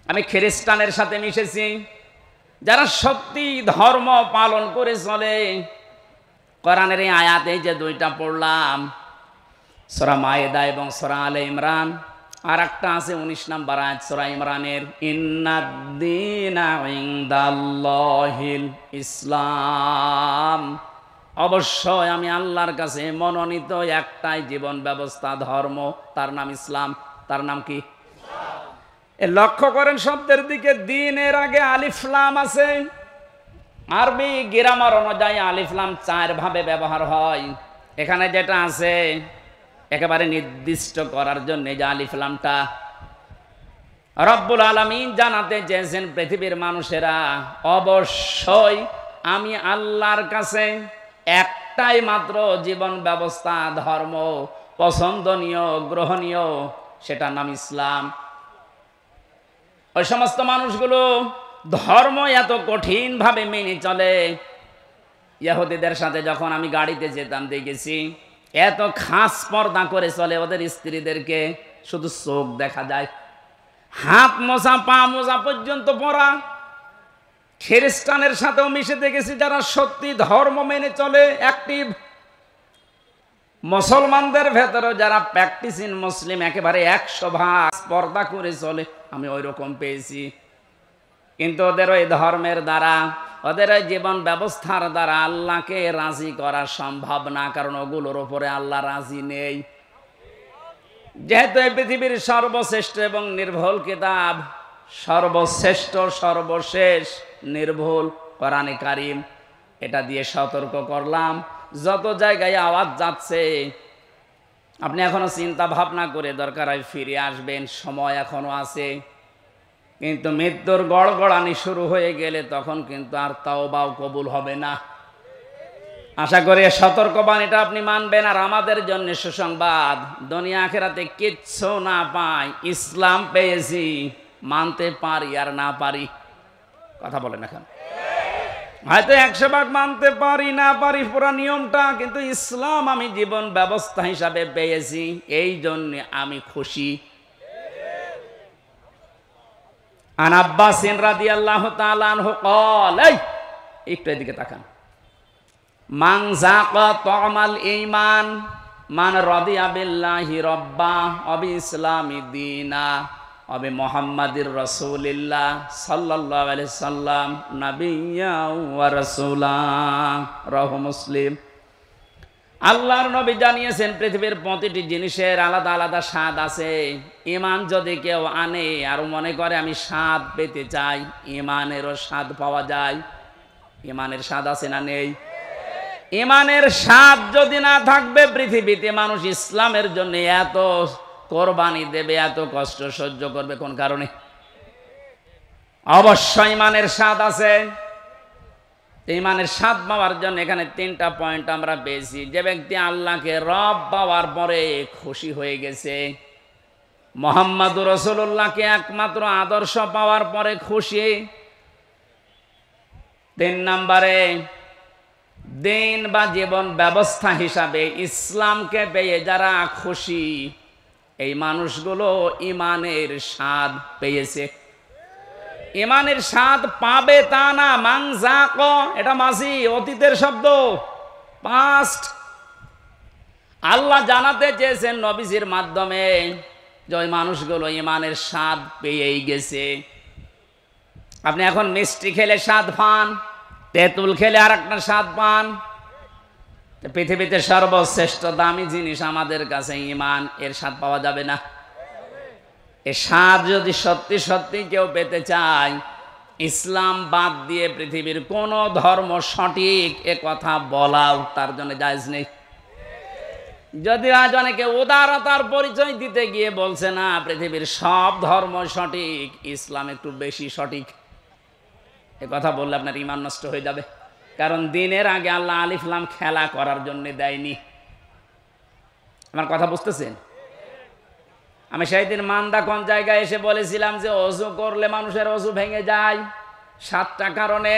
আমি খ্রিস্টানের সাথে মিশেছি, যারা সত্যি ধর্ম পালন করে চলে। কোরআনের এই আয়াতে যে 2টা পড়লাম, সূরা মায়েদা এবং সূরা আলে ইমরান, আর একটা আছে 19 নম্বর আয়াত সূরা ইমরানের, ইন্নাদ-দীনা ইনদাল্লাহিল ইসলাম। অবশ্যই আমি আল্লাহর কাছে মনোনীত একটাই জীবন ব্যবস্থা, ধর্ম, তার নাম ইসলাম। তার নাম কি? লক্ষ্য করেন শব্দের দিকে, দ্বীনের আগে আলিফ লাম আছে। আরবি গ্রামার অনুযায়ী আলিফ লাম 4 ভাবে ব্যবহার হয়। এখানে যেটা আছে একেবারে নির্দিষ্ট করার জন্য যে আলিফ লামটা, রব্বুল আলামিন জানাতে চেয়েছেন পৃথিবীর মানুষেরা, অবশ্যই আমি আল্লাহর কাছে একটাই মাত্র জীবন ব্যবস্থা, ধর্ম পছন্দনীয়, গ্রহণীয়, সেটার নাম ইসলাম। ওই সমস্ত মানুষগুলো ধর্ম এত কঠিন ভাবে মেনে চলে। ইহুদিদের সাথে যখন আমি গাড়িতে যেতাম দেখেছি, এত খাস পর্দা করে চলে। ওদের স্ত্রীদেরকে শুধু চোখ দেখা যায়, হাত মোজা, পা মোজা পর্যন্ত পরা। খ্রিস্টানের সাথেও মিশে দেখেছি যারা সত্যি ধর্ম মেনে চলে, অ্যাক্টিভ। মুসলমানদের ভেতরে যারা প্র্যাকটিসিং মুসলিম, একেবারে 100% পর্দা করে চলে, আমি ওই রকম পেয়েছি। কিন্তু ওদের ওই ধর্মের দ্বারা, ওদের ওই জীবন ব্যবস্থার দ্বারা আল্লাহকে রাজি করা সম্ভব না, কারণ ওগুলোর উপরে আল্লাহ রাজি নেই। যেহেতু এই পৃথিবীর সর্বশ্রেষ্ঠ এবং নির্ভুল কিতাব, সর্বশ্রেষ্ঠ, সর্বশেষ, নির্ভুল, কোরআনে কারিম এটা দিয়ে সতর্ক করলাম। যত জায়গায় আওয়াজ যাচ্ছে আপনি এখনো চিন্তা ভাবনা করে দরকার হয় ফিরে আসবেন, সময় এখনো আছে। কিন্তু মৃত্যুর গড়গড়ানি শুরু হয়ে গেলে তখন কিন্তু আর তাওবাও কবুল হবে না। আশা করি সতর্কবাণীটা আপনি মানবেন। আর আমাদের জন্য সুসংবাদ, দুনিয়া আখিরাতে কিচ্ছু না পাই, ইসলাম পেয়েছি, মানতে পারি আর না পারি। কথা বলেন এখন, হয়তো 100 ভাগ মানতে পারি না পারি পুরা নিয়মটা, কিন্তু ইসলাম আমি জীবন ব্যবস্থা হিসাবে পেয়েছি, এই জন্য আমি খুশি। আন আব্বাস রাদিয়াল্লাহু তাআলা আনহু قال, একটু এদিকে তাকান, মান যাকা তামাল ঈমান মান রাদিয়া বিল্লাহি রাব্বা ওয়া বিইসলামি দীনা ওয়া বিমুহাম্মাদির রাসূলিল্লাহ সাল্লাল্লাহু আলাইহি সাল্লাম নাবিয়্যা ওয়া রাসূলা। রাহু মুসলিম। আল্লাহর নবী জানিয়েছেন পৃথিবীর প্রতিটি জিনিসের আলাদা আলাদা স্বাদ আছে। ঈমান যদি কেউ আনে আর মনে করে আমি স্বাদ পেতে চাই, ঈমানেরও স্বাদ পাওয়া যায়। ঈমানের স্বাদ আছে না নেই? ঈমানের স্বাদ যদি না থাকবে, পৃথিবীতে মানুষ ইসলামের জন্য এত কোরবানি দেবে, এত কষ্ট সহ্য করবে কোন কারণে? অবশ্যই ঈমানের স্বাদ আছে। ঈমানের স্বাদ পাওয়ার জন্য এখানে 3টা পয়েন্ট আমরা পেয়েছি। যে ব্যক্তি আল্লাহকে রব পাওয়ার পরে খুশি হয়ে গেছে, মুহাম্মদুর রাসূলুল্লাহকে একমাত্র আদর্শ পাওয়ার পরে খুশি। 3 নম্বরে দিন বা জীবন ব্যবস্থা হিসাবে ইসলামকে পেয়ে যারা খুশি, এই মানুষগুলো ঈমানের স্বাদ পেয়েছে। ঈমানের স্বাদ পাবে তা না, মান যাকা এটা মাঝি অতীতের শব্দ, পাস্ট। আল্লাহ জানাতে চেয়েছেন নবীজির মাধ্যমে যে ওই মানুষগুলো ঈমানের স্বাদ পেয়েই গেছে। আপনি এখন মিষ্টি খেলে স্বাদ পান, তেঁতুল খেলে আর একটা স্বাদ পান। পৃথিবীতে সর্বশ্রেষ্ঠ দামি জিনিস আমাদের কাছে ঈমান, এর স্বাদ পাওয়া যাবে না? এই স্বাদ যদি সত্যি সত্যি কেউ পেতে চায়, ইসলাম বাদ দিয়ে পৃথিবীর কোন ধর্ম সঠিক এ কথা বলাও তার জন্য জায়েজ নেই। যদি আজ অনেকে উদারতার পরিচয় দিতে গিয়ে বলছে না পৃথিবীর সব ধর্ম সঠিক, ইসলাম একটু বেশি সঠিক, এ কথা বললে আপনার ঈমান নষ্ট হয়ে যাবে। কারণ দিনের আগে আল্লাহ আলিফ লাম খেলা করার জন্য দেয়নি। আমার কথা বুঝতেছেন? আমি সেই দিন মান্দা কোন জায়গায় এসে বলেছিলাম যে অজু করলে মানুষের অজু ভেঙে যায় 7টা কারণে,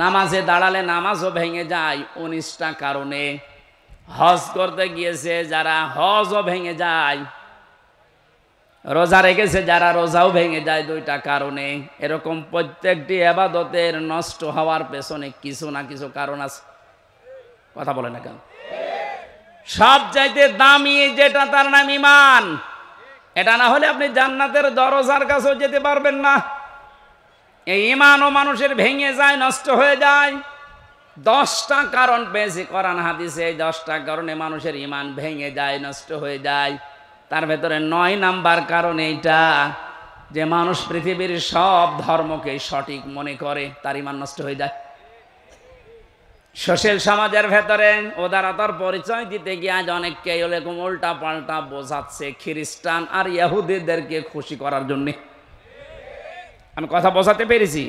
নামাজে দাঁড়ালে নামাজও ভেঙে যায় 19টা কারণে, হজ করতে গিয়েছে যারা হজও ভেঙে যায়, রোজা রেখেছে যারা রোজাও ভেঙে যায় 2টা কারণে। এরকম প্রত্যেকটি ইবাদতের নষ্ট হওয়ার পেছনে কিছু না কিছু কারণ আছে। কথা বলে না কেন? সবচাইতে দামি যেটা তার নাম ঈমান, এটা না হলে আপনি জান্নাতের দরজার কাছেও যেতে পারবেন না। এই ঈমানও মানুষের ভেঙে যায়, নষ্ট হয়ে যায়। 10টা কারণ পেয়েছি কোরআন হাদিসে, এই 10টা কারণে মানুষের ঈমান ভেঙে যায়, নষ্ট হয়ে যায়। তার ভেতরে 9 নাম্বার কারণ এইটা যে মানুষ পৃথিবীর সব ধর্মকে সঠিক মনে করে, তার ঈমান নষ্ট হয়ে যায়। সোশ্যাল সমাজের ভেতরে উদারতার পরিচয় দিতে গিয়ে আজ অনেককে এরকম উল্টা পাল্টা বোঝাচ্ছে খ্রিস্টান আর ইহুদিদেরকে খুশি করার জন্য। আমি কথা বোঝাতে পেরেছি?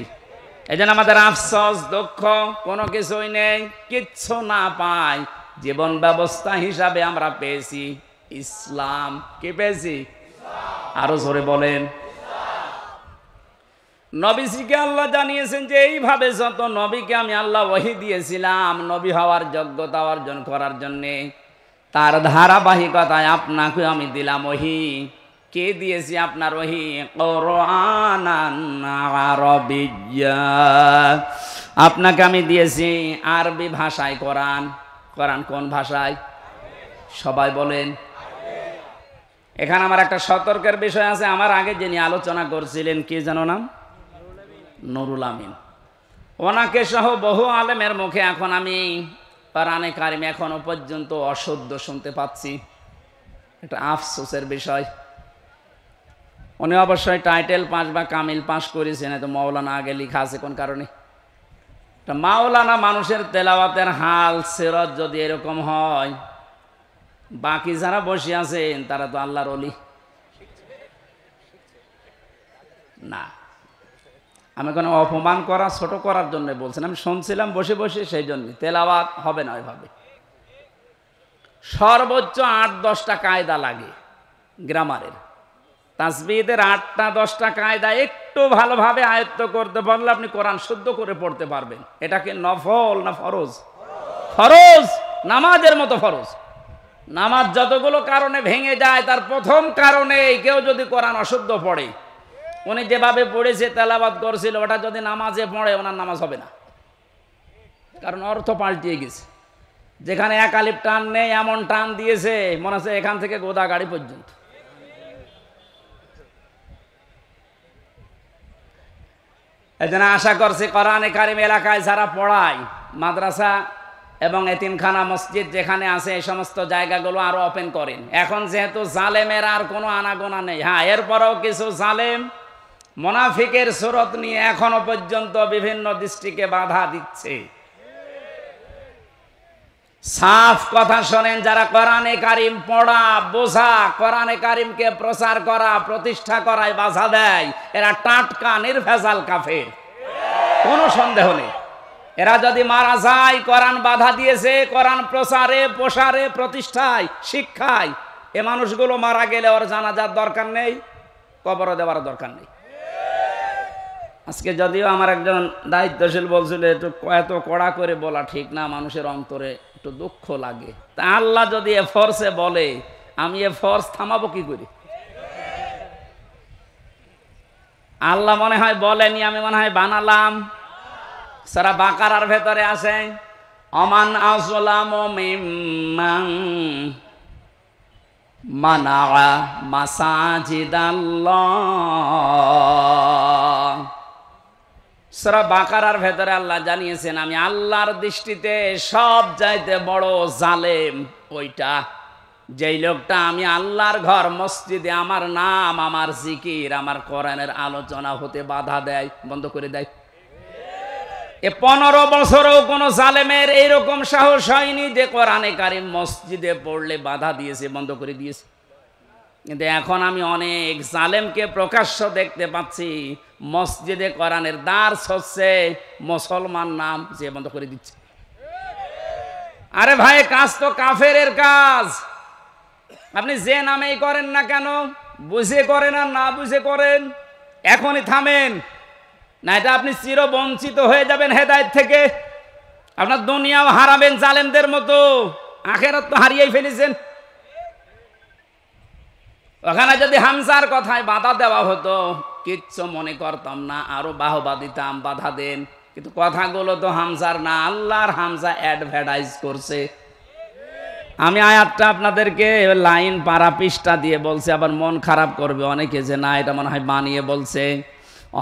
এই জন্য আমাদের আফসোস, দুঃখ, কোনো কিছুই নেই, কিচ্ছু না পাই। জীবন ব্যবস্থা হিসাবে আমরা পেয়েছি ইসলাম। কি পেয়েছি? আরো জোরে বলেন। নবীজিকে আল্লাহ জানিয়েছেন যে এইভাবে যত নবীকে আমি আল্লাহ ওহী দিয়েছিলাম নবী হওয়ার যোগ্যতা অর্জন করার জন্যে, তার ধারাবাহিকতায় আপনাকে আমি দিলাম ওহী। কে দিয়েছি আপনার ওহী? কুরআনান আরাবিয়্যা, আপনাকে আমি দিয়েছি আরবি ভাষায় কোরআন। কোরআন কোন ভাষায়? সবাই বলেন। এখানে আমার একটা সতর্কের বিষয় আছে। আমার আগে যিনি আলোচনা করছিলেন, কি জানো নাম? নুরুল আমিন। ওনাকে সহ বহু আলেমের মুখে এখন আমি কোরআনে কারিম এখনো পর্যন্ত অশুদ্ধ শুনতে পাচ্ছি। এটা আফসোসের বিষয়। উনি অবশ্যই টাইটেল পাস বা কামিল পাস করেছেন, এত মৌলানা আগে লেখা আছে কোন কারণে? মাওলানা মানুষের তেলাওয়াতের হাল সিরাত যদি এরকম হয়, বাকি যারা বসে আছেন তারা তো আল্লাহর ওলি না। আমি কোনো অপমান করা ছোট করার জন্য বলছেন, আমি শুনছিলাম বসে বসে, সেই জন্য তেলাওয়াত হবে না ওইভাবে। সর্বোচ্চ 8-10টা কায়দা লাগে গ্রামারের, তাসবিহের 8টা-10টা কায়দা একটু ভালোভাবে আয়ত্ত করতে পারলে আপনি কোরআন শুদ্ধ করে পড়তে পারবেন। এটাকে নফল না ফরজ? ফরজ, নামাজের মতো ফরজ। নামাজ যতগুলো কারণে ভেঙে যায় তার প্রথম কারণে কেউ যদি কোরআন অশুদ্ধ পড়ে, উনি যেভাবে পড়েছে তেলাওয়াত করছিল ওটা যদি নামাজে পড়ে ওনার নামাজ হবে না, কারণ অর্থ পাল্টিয়ে গেছে। যেখানে এক আলিফ টান নেই এমন টান দিয়েছে মনে হচ্ছে এখান থেকে গোদাগাড়ি পর্যন্ত। এজন্য আশা করছি কোরআনে কারিম এলাকায় যারা পড়ায়, মাদ্রাসা এবং এতিমখানা মসজিদ যেখানে আছে এই সমস্ত জায়গাগুলো আরো ওপেন করেন। এখন যেহেতু জালেমের আর কোনো আনাগোনা নেই, হ্যাঁ এরপরেও কিছু জালেম মুনাফিকের সুরত নিয়ে এখনো পর্যন্ত বিভিন্ন দৃষ্টিকে বাধা দিচ্ছে। সাফ কথা শোনেন, যারা কোরআনে কারিম পড়া, বোঝা, কোরআনে কারিমকে প্রচার করা, প্রতিষ্ঠা করায় বাধা দেয়, এরা টাটকা নির্ভেজাল কাফের, কোনো সন্দেহ নেই। এরা যদি মারা যায়, কোরআন বাধা দিয়েছে, কোরআন প্রচারে, প্রসারে, প্রতিষ্ঠায়, শিক্ষায়, এ মানুষগুলো মারা গেলে ওর জানাজার দরকার নেই, কবর দেওয়ার দরকার নেই। আজকে যদিও আমার একজন দায়িত্বশীল বলছিল এত কড়া করে বলা ঠিক না, মানুষের অন্তরে একটু দুঃখ লাগে। তা আল্লাহ যদি এ ফোর্সে বলে, আমি এ ফোর্স থামাবো কি করে? আল্লাহ মনে হয় বলেনি, আমি মনে হয় বানালাম। সূরা বাকারার ভেতরে আছে অমান আযলামু মিম্মান মানাআ মাসাজিদাল্লাহ। সূরা বাকারার ভেতরে আল্লাহ জানিয়েছেন, আমি আল্লাহর দৃষ্টিতে সব চাইতে বড় জালেম ওইটা, যেই লোকটা আমি আল্লাহর ঘর মসজিদে আমার নাম, আমার জিকির, আমার কোরআনের আলোচনা হতে বাধা দেয়, বন্ধ করে দেয়। এ 15 বছরেও কোন জালেমের এইরকম সাহস হয়নি যে কোরআনে কারিম মসজিদে পড়লে বাধা দিয়েছে, বন্ধ করে দিয়েছে। কিন্তু এখন আমি অনেক জালেমকে প্রকাশ্য দেখতে পাচ্ছি, মসজিদে কোরআনের দার্স হচ্ছে, মুসলমান নাম যে বন্ধ করে দিচ্ছে। আরে ভাই, কাজ তো কাফেরের কাজ। আপনি যে নামেই করেন না কেন, বুঝে করেন আর না বুঝে করেন, এখনই থামেন, না এটা আপনি চিরবঞ্চিত হয়ে যাবেন হেদায়েত থেকে। আপনার দুনিয়াও হারাবেন জালেমদের মতো, আখিরাত তো হারিয়েই ফেলেছেন। ওখানে যদি হামজার কথায় বাধা দেওয়া হতো কিচ্ছু মনে করতাম না, আরো বাহবা দিতাম, বাধা দেন, কিন্তু কথাগুলো তো হামজার না, আল্লাহর হামজা অ্যাডভার্টাইজ করছে। আমি আয়াতটা আপনাদেরকে লাইন পারা পৃষ্ঠা দিয়ে বলছি, আবার মন খারাপ করবে অনেকে যে না এটা মনে হয় বানিয়ে বলছে।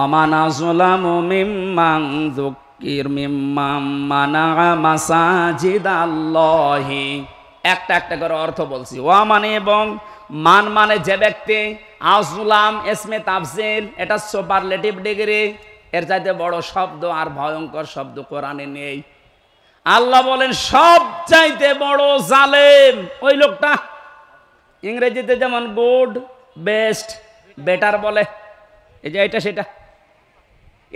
অমান আযলামু মিম্মান যুক্কির মিম্মান মানাআ মাসাজিদাল্লাহি। একটা একটা করে অর্থ বলছি। ওয়া মানে এবং, মান মানে যে ব্যক্তি, আযলাম ইসমে তাফসীর, এটা সুপারলেটিভ ডিগ্রি, এর চাইতে বড় শব্দ আর ভয়ঙ্কর শব্দ কোরআনে নেই। আল্লাহ বলেন সব চাইতে বড় জালেম ওই লোকটা। ইংরেজিতে যেমন গুড, বেস্ট, বেটার বলে, এই যে এটা সেটা,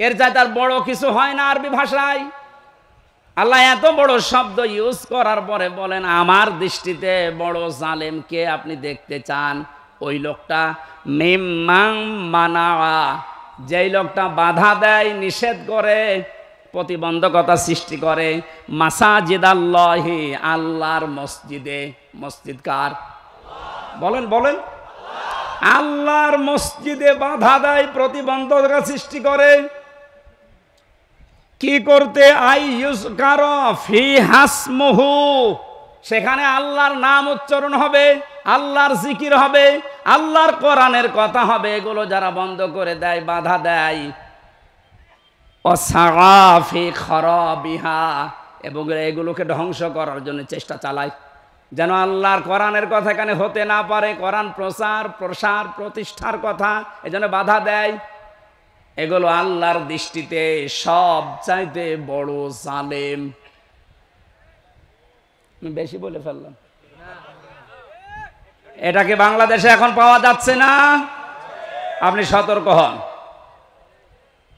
এর চাইতে আর বড় কিছু হয় না আরবি ভাষায়। আল্লাহ এত বড় শব্দ ইউজ করার পরে বলেন আমার দৃষ্টিতে বড় জালেম কে আপনি দেখতে চান? ওই লোকটা মিম্মান মানাআ, যেই লোকটা বাধা দেয়, নিষেধ করে, প্রতিবন্ধকতা সৃষ্টি করে, মাসাজিদাল্লাহি, আল্লাহর মসজিদে। মসজিদ কার? বলেন বলেন। আল্লাহর মসজিদে বাধা দেয়, প্রতিবন্ধকতা সৃষ্টি করে। কি করতে? আইয়ুযকার ফি হাসমুহু, সেখানে আল্লাহর নাম উচ্চারণ হবে, আল্লাহর জিকির হবে, আল্লাহর কোরআনের কথা হবে। এগুলো যারা বন্ধ করে দেয়, বাধা দেয়, ওয়াসআ ফি খারাবিহা, এবং এগুলোকে ধ্বংস করার জন্য চেষ্টা চালায়, যেন আল্লাহর কোরআনের কথা এখানে হতে না পারে, কোরআন প্রচার, প্রসার, প্রতিষ্ঠার কথা, এজন্য বাধা দেয়। এগুলো আল্লাহর দৃষ্টিতে সব চাইতে বড় জালেম। আমি বেশি বলে ফেললাম। এটাকে বাংলাদেশে এখন পাওয়া যাচ্ছে না। আপনি সতর্ক হন।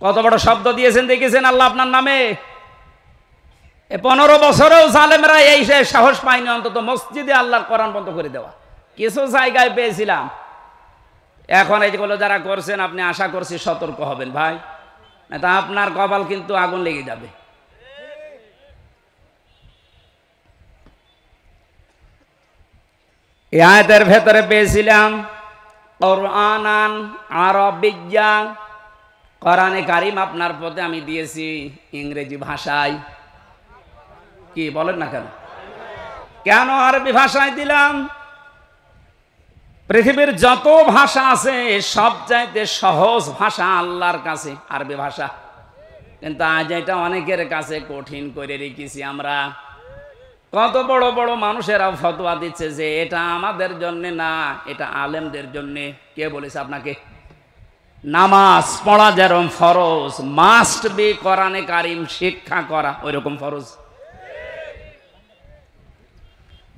কত বড় শব্দ দিয়েছেন দেখেছেন আল্লাহ আপনার নামে। 15 বছরেও জালেমরা এই সাহস পায়নি অন্তত মসজিদে আল্লাহর কোরআন বন্ধ করে দেওয়া। কিছু জায়গায় পেয়েছিলাম। এখন এইগুলো যারা করছেন আপনি আশা করছি সতর্ক হবেন ভাই, না তা আপনার কপাল কিন্তু আগুন লেগে যাবে। এই আয়াতের ভেতরে পেয়েছিলাম কোরআনান আরবিয়্যা, কোরআনে কারিম আপনার পথে আমি দিয়েছি ইংরেজি ভাষায়। কি বলেন না কেন? কেন আরবি ভাষায় দিলাম? পৃথিবীর যত ভাষা আছে সবচাইতে সহজ ভাষা আল্লাহর কাছে আরবি ভাষা, কিন্তু আজ এটা অনেকের কাছে কঠিন করে রেখেছি আমরা। কত বড় বড় মানুষেরা ফতোয়া দিচ্ছে যে এটা আমাদের জন্য না, এটা আলেমদের জন্য। কে বলেছে আপনাকে? নামাজ পড়া যেরকম ফরজ, মাস্ট বি কোরআনে কারিম শিক্ষা করা ওইরকম ফরজ।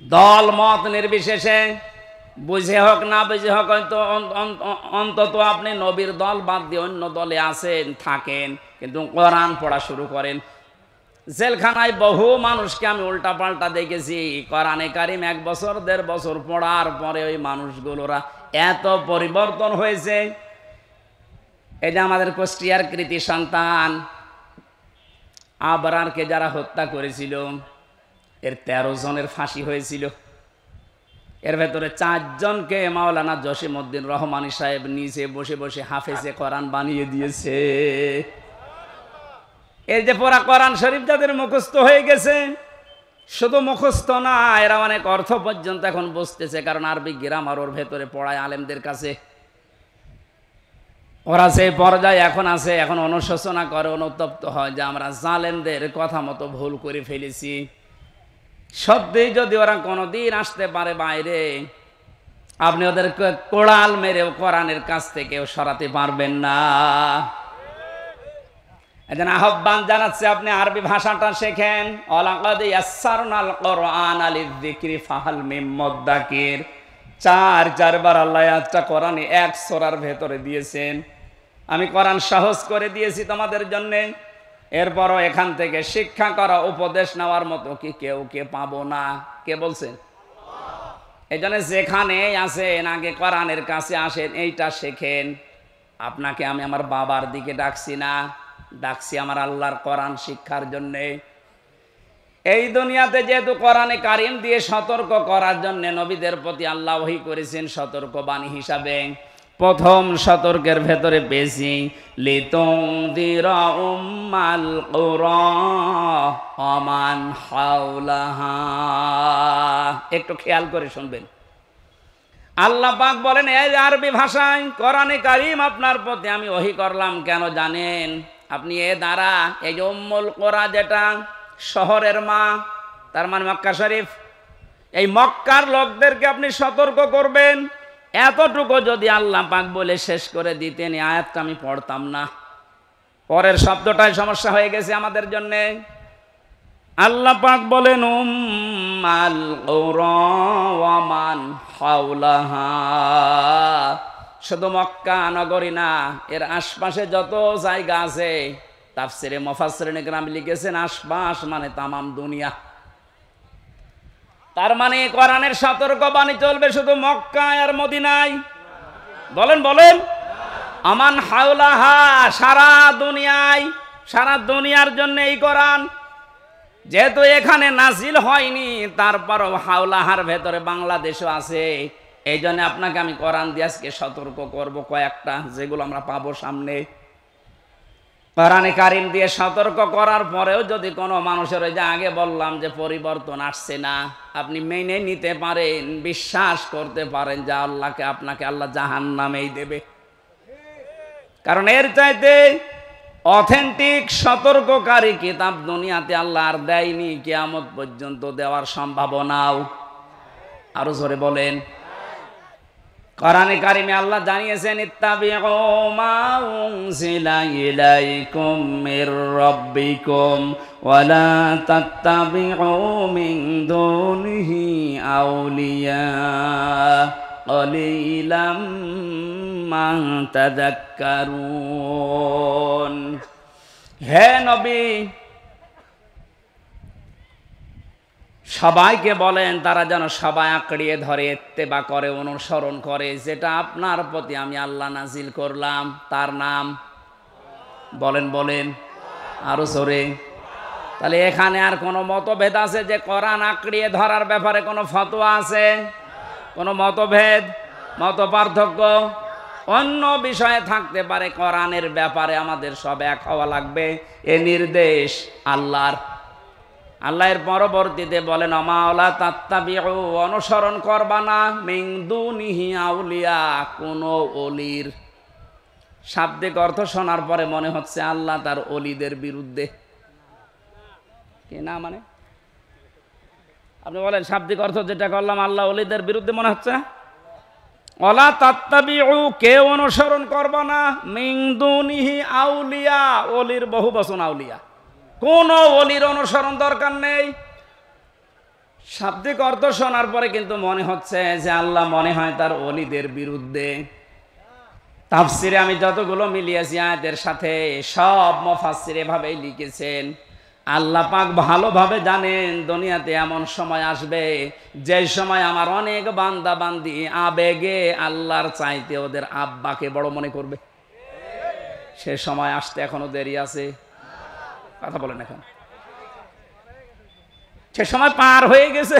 দল মত নির্বিশেষে, বুঝে হোক না বুঝে হোক, অন্তত আপনি নবীর দল বাদ দিয়ে অন্য দলে আছেন থাকেন, কিন্তু কোরআন পড়া শুরু করেন। জেলখানায় বহু মানুষকে আমি উল্টা পাল্টা দেখেছি। কোরআনে কারিম 1 বছর 1.5 বছর পড়ার পরে ওই মানুষগুলোরা এত পরিবর্তন হয়েছে। এই যে আমাদের কুষ্টিয়ার কৃতি সন্তান আবরারকে যারা হত্যা করেছিল, এর 13 জনের ফাঁসি হয়েছিল। এর ভেতরে 4 জনকে মাওলানা জসিমউদ্দিন রহমানী সাহেব নিচে বসে বসে হাফেজে কোরআন বানিয়ে দিয়েছে। এই যে পড়া কোরআন শরীফ যাদের মুখস্থ হয়ে গেছে, শুধু মুখস্থ না, এরা অনেক অর্থ পর্যন্ত এখন বুঝতেছে, কারণ আরবি গ্রামার ওর ভেতরে পড়ায় আলেমদের কাছে। ওরা সেই পর্যায়ে এখন আছে, এখন অনুশোচনা করে, অনুতপ্ত হয় যে আমরা জালেমদের কথা মতো ভুল করে ফেলেছি। সত্যি যদি ওরা কোনোদিন আসতে পারে বাইরে, আপনি ওদেরকে কোড়াল মেরেও কোরআনের কাছ থেকেও সরাতে পারবেন না। এজন্য আহ্বান জানাচ্ছে আপনি আরবি ভাষাটা শেখেন। ওয়ালাকাদ ইয়াসসারনাল কোরআনা লিযিকরি ফাহাল মিন মুদ্দাকির। 4 বার আল্লাহ আয়াতটা কোরআনে 1 সূরার ভেতরে দিয়েছেন। আমি কোরআন সহজ করে দিয়েছি তোমাদের জন্য। এরপরও এখান থেকে শিক্ষা করা, উপদেশ নেওয়ার মতো কি কেউ পাবো না? কে বলছেন? এই জন্য যেখানে আসেন আগে কোরআনের কাছে আসেন, এইটা শেখেন। আপনাকে আমি আমার বাবার দিকে ডাকছি না, ডাকছি আমার আল্লাহর কোরআন শিক্ষার জন্যে। এই দুনিয়াতে যেহেতু কোরআনে কারিম দিয়ে সতর্ক করার জন্য নবীদের প্রতি আল্লাহ ওহী করেছেন সতর্ক বাণী হিসাবে। প্রথম সতর্কের ভেতরে পেয়েছি লিতুনযিরা উম্মাল কুরা ওয়া মান হাওলাহা। একটু খেয়াল করে শুনবেন। আল্লাহ পাক বলেন এই আরবি ভাষায় কোরআনে কারিম আপনার প্রতি আমি ওহী করলাম কেন জানেন? আপনি এ দ্বারা এই যে উম্মুল কুরা, যেটা শহরের মা, তার মানে মক্কা শরীফ, এই মক্কার লোকদেরকে আপনি সতর্ক করবেন। এতটুকু যদি আল্লাহ পাক বলে শেষ করে দিতেন, এই আয়াতটা আমি পড়তাম না। পরের শব্দটাই সমস্যা হয়ে গেছে আমাদের জন্য। আল্লাহ পাক বলেন উম্মাল কুরা ওয়া মান হাওলাহা। শুধু মক্কা নগরী না, এর আশপাশে যত জায়গা আছে, তাফসিরে মুফাসসিরিনে কেরাম লিখেছেন আশপাশ মানে তামাম দুনিয়া। তার মানে কোরআনের সতর্কবাণী চলবে শুধু মক্কা আর মদিনায়? বলেন বলেন। আমান হাওলাহা, সারা দুনিয়ায়, সারা দুনিয়ার জন্য এই কোরআন। যেহেতু এখানে নাজিল হয়নি, তারপরও হাওলাহার ভেতরে বাংলাদেশও আছে। এই জন্য আপনাকে আমি কোরআন দিয়ে আজকে সতর্ক করব কয়েকটা, যেগুলো আমরা পাবো সামনে। কোরআনে কারিম দিয়ে সতর্ক করার পরেও যদি কোনো মানুষের, ওই যে আগে বললাম যে পরিবর্তন আসছে না, আপনি মেনে নিতে পারেন, বিশ্বাস করতে পারেন যে আপনাকে আল্লাহ জাহান্নামেই দেবে। কারণ এর চাইতে অথেন্টিক সতর্ককারী কিতাব দুনিয়াতে আল্লাহ আর দেয়নি, কিয়ামত পর্যন্ত দেওয়ার সম্ভাবনাও। আরো জোরে বলেন। কোরআনে কারিমে আল্লাহ জানিয়েছেন ইত্তাবিউ মা উনজিলা ইলাইকুম মির রাব্বিকুম ওয়া লা তাত্তাবিউ মিন দুনিহি আউলিয়া ক্বালিলাম মা তাযাক্কারুন। হে নবী, সবাইকে বলেন তারা যেন সবাই আঁকড়িয়ে ধরে ইত্তেবা করে, অনুসরণ করে যেটা আপনার প্রতি আমি আল্লাহ নাজিল করলাম। তার নাম বলেন বলেন আরো জোরে। তাহলে এখানে আর কোনো মতভেদ আছে যে কোরআন আঁকড়িয়ে ধরার ব্যাপারে কোনো ফতোয়া আছে? কোনো মতভেদ, মত পার্থক্য অন্য বিষয়ে থাকতে পারে, কোরআনের ব্যাপারে আমাদের সব এক হওয়া লাগবে। এ নির্দেশ আল্লাহর। আল্লাহর পরবর্তীতে বলেন অমাওলা তাত্তাবিউ, অনুসরণ করবা না মিন দুনিহি আউলিয়া, কোন ওলির। শাব্দিক অর্থ শোনার পরে মনে হচ্ছে আল্লাহ তার ওলিদের বিরুদ্ধে। কি না মানে আপনি বলেন শাব্দিক অর্থ যেটা করলাম আল্লাহ ওলিদের বিরুদ্ধে মনে হচ্ছে। ওয়ালা তাত্তাবিউ, কেউ অনুসরণ করবা না মিন দুনিহি আউলিয়া, ওলির বহু বচন আউলিয়া, কোন ওলির অনুসরণ দরকার নেই। শাব্দিক অর্থ শোনার পরে কিন্তু মনে হচ্ছে যে আল্লাহ মনে হয় তার ওলিদের বিরুদ্ধে। তাফসিরে আমি যতগুলো মিলিয়েছি আয়াতের সাথে, সব মুফাসসির এভাবেই লিখেছেন। আল্লাহ পাক ভালোভাবে জানেন দুনিয়াতে এমন সময় আসবে যে সময় আমার অনেক বান্দা বান্দি আবেগে আল্লাহর চাইতে ওদের আব্বাকে বড় মনে করবে। সে সময় আসতে এখনো দেরি আছে। কথা বলেন, এখন সে সময় পার হয়ে গেছে।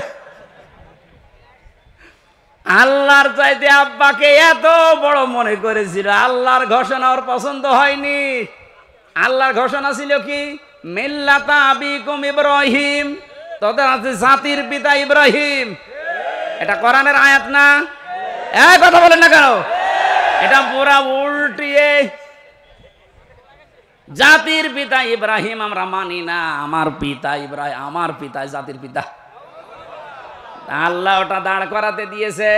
আল্লাহর চাইতে আব্বাকে এত বড় মনে করেছিল, আল্লাহর ঘোষণা ওর পছন্দ হয়নি। আল্লাহর ঘোষণা ছিল কি? মিল্লাতা আবিকুম ইব্রাহিম, তোদের আছে জাতির পিতা ইব্রাহিম। এটা কোরআনের আয়াত না? কথা বলেন না কেন? এটা পুরা উল্টিয়ে জাতির পিতা ইব্রাহিম আমরা মানি না, আমার পিতা ইব্রাহিম, আমার পিতা জাতির পিতা। আল্লাহ ওটা দাঁড় করাতে দিয়েছে।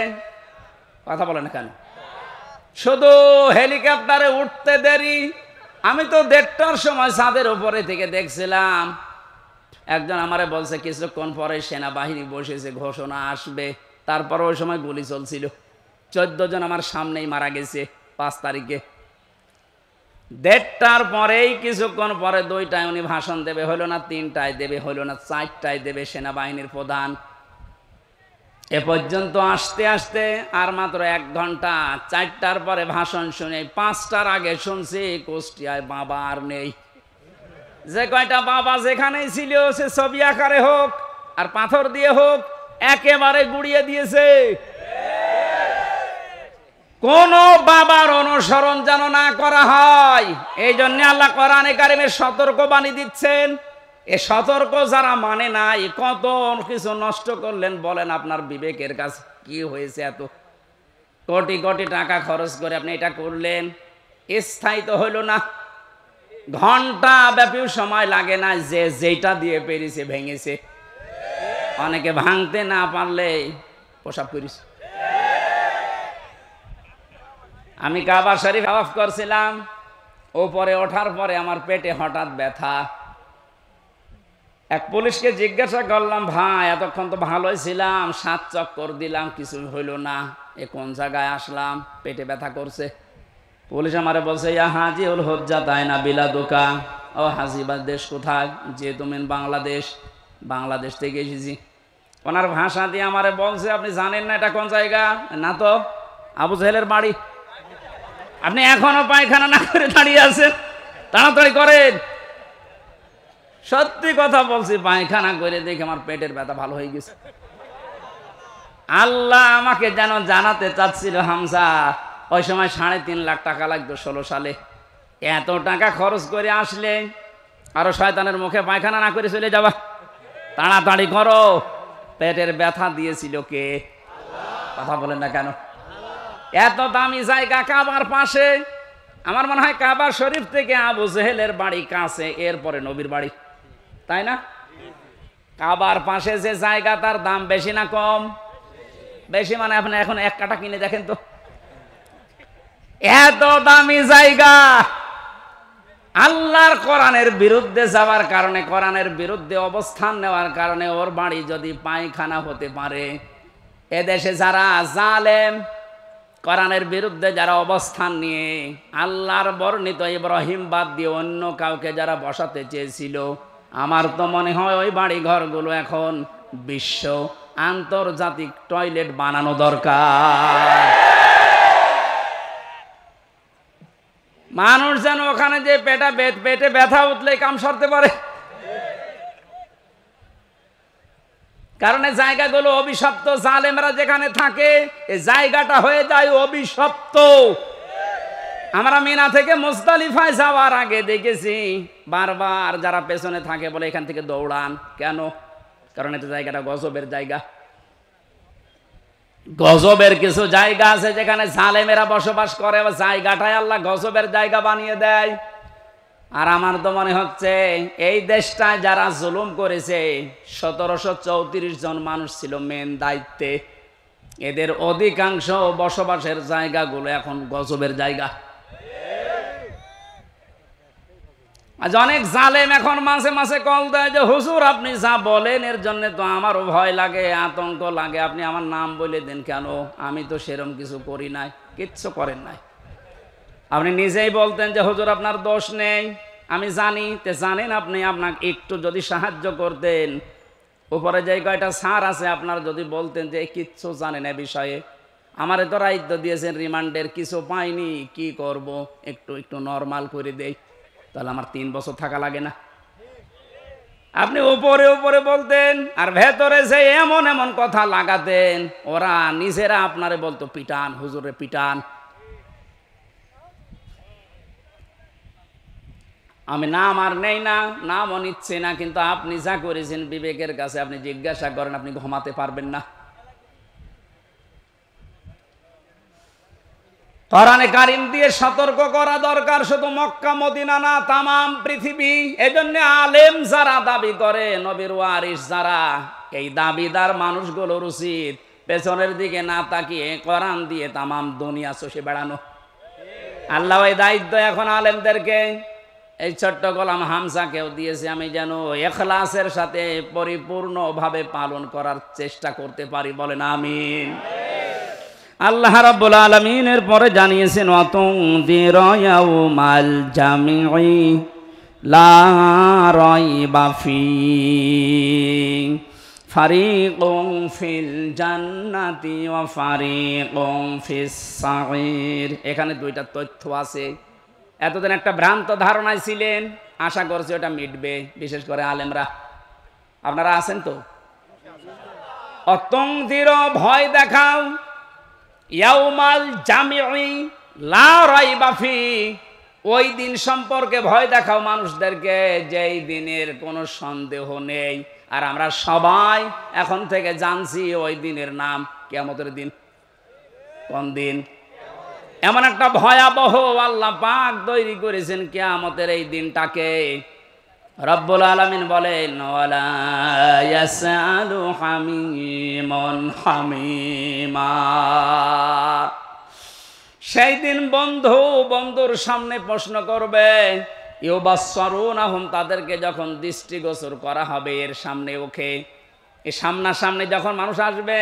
কথা বলেন কেন? শুধু হেলিকপ্টারে উঠতে দেরি। আমি তো 1:30টার সময় ছাদের উপরে থেকে দেখছিলাম, একজন আমারে বলছে কিছুক্ষণ পরে সেনাবাহিনী বসেছে, ঘোষণা আসবে। তারপর ওই সময় গুলি চলছিল। 14 জন আমার সামনেই মারা গেছে 5 তারিখে। 1:30টার পরেই কিছুক্ষণ পরে 2টায় উনি ভাষণ দেবে, হলো না 3টায় দেবে, হলো না 4টায় দেবে সেনাবাহিনীর প্রধান। এ পর্যন্ত আসতে আসতে আর মাত্র 1 ঘন্টা। 4টার পরে ভাষণ শুনে 5টার আগে শুনছি কুষ্টিয়ায় বাবা আর নেই। যে কয়টা বাবা যেখানেই ছিল সে ছবি আকারে হোক আর পাথর দিয়ে হোক একেবারে গুড়িয়ে দিয়েছে। কোন বাবার অনুসরণ যেন না করা হয়, এই জন্য আল্লাহ কোরআনে কারিমে সতর্কবাণী দিচ্ছেন। এ সতর্ক যারা মানে নাই, কত কিছু নষ্ট করলেন বলেন। আপনার বিবেকের কাছে কি হয়েছে? এত কোটি কোটি টাকা খরচ করে আপনি এটা করলেন, স্থায়ী তো হইল না। ঘন্টা ব্যাপী সময় লাগে না, যে যেটা দিয়ে পেরেছে ভেঙেছে। অনেকে ভাঙতে না পারলে প্রসাব করেছে। আমি কাবা শরীফ তাওয়াফ করছিলাম, ওপরে ওঠার পরে আমার পেটে হঠাৎ ব্যথা। এক পুলিশকে জিজ্ঞাসা করলাম, ভাই এতক্ষণ তো ভালোই ছিলাম, 7 চক্কর দিলাম, কিছু হইল না, এ কোন জায়গায় আসলাম, পেটে ব্যথা করছে। পুলিশ আমারে বলছে, ইয়া হাজি উল হজ্জা তাই না বিলাদুকা। ও হাজিবা, দেশ কোথায়? যে তুমি বাংলাদেশ। বাংলাদেশ থেকে এসেছি। ওনার ভাষা দিয়ে আমারে বলছে, আপনি জানেন না এটা কোন জায়গা? না তো। আবু জাহেলের বাড়ি। আপনি এখনো পায়খানা না করে দাঁড়িয়ে আছেন, তাড়াতাড়ি করেন। সত্যি কথা বলছি, পায়খানা করে দেখে আমার পেটের ব্যথা ভালো হয়ে গেছে। আল্লাহ আমাকে যেন জানাতে চাচ্ছিল, হামজা ওই সময় 3.5 লাখ টাকা লাগতো 16 সালে। এত টাকা খরচ করে আসলে আরো শয়তানের মুখে পায়খানা না করে চলে যাবা, তাড়াতাড়ি করো। পেটের ব্যথা দিয়েছিল কে? কথা বলেন না কেন? এত দামি জায়গা কাবার পাশে। আমার মনে হয় কাবা শরীফ থেকে আবু জেহেলের বাড়ি কাছে, এরপরে নবীর বাড়ি, তাই না? কাবার পাশে যে জায়গা, তার দাম বেশি না কম? বেশি। মানে আপনি এখন 1 কাঠা কিনে দেখেন তো, এত দামি জায়গা, আল্লাহর কোরআনের বিরুদ্ধে যাওয়ার কারণে, কোরআনের বিরুদ্ধে অবস্থান নেওয়ার কারণে ওর বাড়ি যদি পায়খানা হতে পারে, এদেশে যারা জালেম, কোরআনের বিরুদ্ধে যারা অবস্থান নিয়ে আল্লাহর বর্ণিত ইব্রাহিম বাদ দিয়ে অন্য কাউকে যারা বসাতে চেয়েছিল, আমার তো মনে হয় ওই বাড়ি ঘরগুলো এখন বিশ্ব আন্তর্জাতিক টয়লেট বানানো দরকার। মানুষ যেন ওখানে যে পেটে ব্যথা উঠলে কাম সারতে পারে, কারণ এই জায়গাগুলো অভিশপ্ত। জালেমরা যেখানে থাকে এই জায়গাটা হয়ে যায় অভিশপ্ত। আমরা মিনা থেকে মুজদালিফায় যাওয়ার আগে দেখেছি বারবার যারা পেছনে থাকে বলে এখান থেকে দৌড়ান কেন, কারণ এটা জায়গাটা গজবের জায়গা। গজবের কিছু জায়গা আছে যেখানে জালেমেরা বসবাস করে, জায়গাটাই আল্লাহ গজবের জায়গা বানিয়ে দেয়। আর আমার তো মনে হচ্ছে এই দেশটায় যারা জুলুম করেছে 1734 জন মানুষ ছিল মেন দায়িত্বে, এদের অধিকাংশ বসবাসের জায়গাগুলো এখন গজবের জায়গা। আজ অনেক জালেম এখন মাঝে মাঝে কল দেয় যে হুজুর আপনি যা বলেন এর জন্য তো আমারও ভয় লাগে, আতঙ্ক লাগে, আপনি আমার নাম বলে দেন কেন, আমি তো সেরকম কিছু করি নাই। কিচ্ছু করেন নাই, আপনি নিজেই বলতেন যে হুজুর আপনার দোষ নেই, আমি জানি। তে জানেন আপনি, আপনাকে একটু যদি সাহায্য করতেন, উপরে যে কয়টা সার আছে আপনার যদি বলতেন যে কিচ্ছু জানেন এ বিষয়ে, আমারে তো দায়িত্ব দিয়েছেন রিমান্ডের, কিছু পাইনি, কি করব, একটু একটু নরমাল করে দেই, তাহলে আমার 3 বছর থাকা লাগে না। আপনি উপরে উপরে বলতেন আর ভেতরে যে এমন এমন কথা লাগাতেন, ওরা নিজেরা আপনারে বলতো পিটান, হুজুরে পিটান। আমি নাম আর নেই না, নামও নিচ্ছে না, কিন্তু আপনি যা করেছেন বিবেকের কাছে আপনি জিজ্ঞাসা করেন, আপনি ঘুমাতে পারবেন না। কোরআনে কারিম দিয়ে সতর্ক করা দরকার, শুধু মক্কা মদিনা না, তামাম পৃথিবী। এজন্য আলেম যারা দাবি করে, নবীর ওয়ারিস যারা, এই দাবিদার মানুষগুলোর উচিত পেছনের দিকে না তাকিয়ে কোরআন দিয়ে তামাম দুনিয়া চষে বেড়ানো। আল্লাহ এই দায়িত্ব এখন আলেমদেরকে, এই ছোট্ট গোলাম হামজাকেও দিয়েছে। আমি যেন ইখলাসের সাথে পরিপূর্ণভাবে পালন করার চেষ্টা করতে পারি, বলেন আমিন। আল্লাহ রাব্বুল আলামিনের পরে জানিয়েছেন ওয়াতুনযিরা ইয়াউমাল জামিঈ লা রাইবা ফীহি ফারিকুন ফিল জান্নাতি ওয়া ফারিকুন ফিস সাঈর। এখানে দুইটা তথ্য আছে। এতদিন একটা ভ্রান্ত ধারণায় ছিলেন, আশা করছি ওটা মিটবে, বিশেষ করে আলেমরা। আপনারা আছেন তো? অতুনযিরা ভয় দেখাও, ইয়াউমাল জামিঈ লা রাইবা ফীহি ওই দিন সম্পর্কে ভয় দেখাও মানুষদেরকে, যেই দিনের কোনো সন্দেহ নেই। আর আমরা সবাই এখন থেকে জানছি ওই দিনের নাম কিয়ামতের দিন। কোন দিন? এমন একটা ভয়াবহ আল্লাহ পাক তৈরি করেছেন কিয়ামতের এই দিনটাকে। রব্বুল আলামিন বলেন ওয়ালা ইয়াসআলু হামিমুন হামিমা। সেই দিন বন্ধু বন্ধুর সামনে প্রশ্ন করবে, ইউবাসসারুনাহুম, তাদেরকে যখন দৃষ্টিগোচর করা হবে এর সামনে, ওকে এই সামনাসামনি যখন মানুষ আসবে,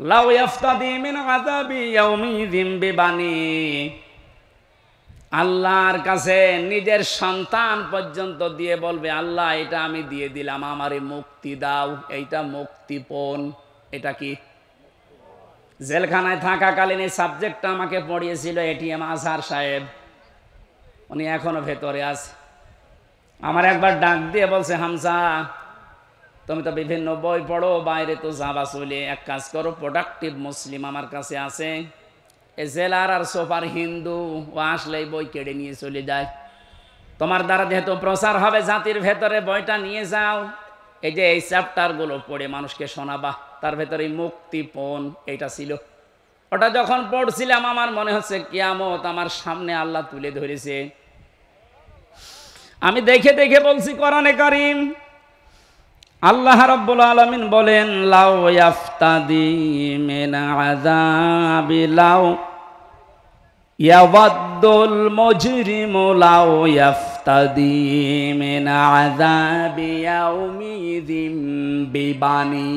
লাউ ইয়াফতাদি মিন আযাবি ইয়াউমিযিন বিবানি, আল্লাহর কাছে নিজের সন্তান পর্যন্ত দিয়ে বলবে আল্লাহ এটা আমি দিয়ে দিলাম, আমারে মুক্তি দাও। এইটা মুক্তিপণ। এটা কি? জেলখানায় থাকাকালীন এই সাবজেক্টটা আমাকে পড়িয়েছিল এটিএম আজহার সাহেব, উনি এখনো ভেতরে আছে। আমার একবার ডাক দিয়ে বলছে, হামজা তুমি তো বিভিন্ন বই পড়ো, বাইরে তো যাবা চলে, এক কাজ করো, প্রোডাক্টিভ মুসলিম আমার কাছে আছে, এই জেলার আর সোফার হিন্দু, ও আসলেই বই কেড়ে নিয়ে চলে যায়। তোমার দ্বারা যেহেতু প্রচার হবে জাতির ভেতরে, বইটা নিয়ে যাও, এই যে এই চ্যাপ্টারগুলো পড়ে মানুষকে শোনাবা। তার ভেতরে মুক্তিপণ এইটা ছিল। ওটা যখন পড়ছিলাম আমার মনে হচ্ছে কিয়ামত আমার সামনে আল্লাহ তুলে ধরেছে। আমি দেখে দেখে বলছি কোরআনে কারীম, আল্লাহ রাব্বুল আলামিন বলেন লাউ ইয়াফতাদি মিন আযাবি লাউ ইয়াওয়াদ্দুল মুজরিমু লাউ ইয়াফতাদি মিন আযাবি ইয়াউমিযিন বিবানি।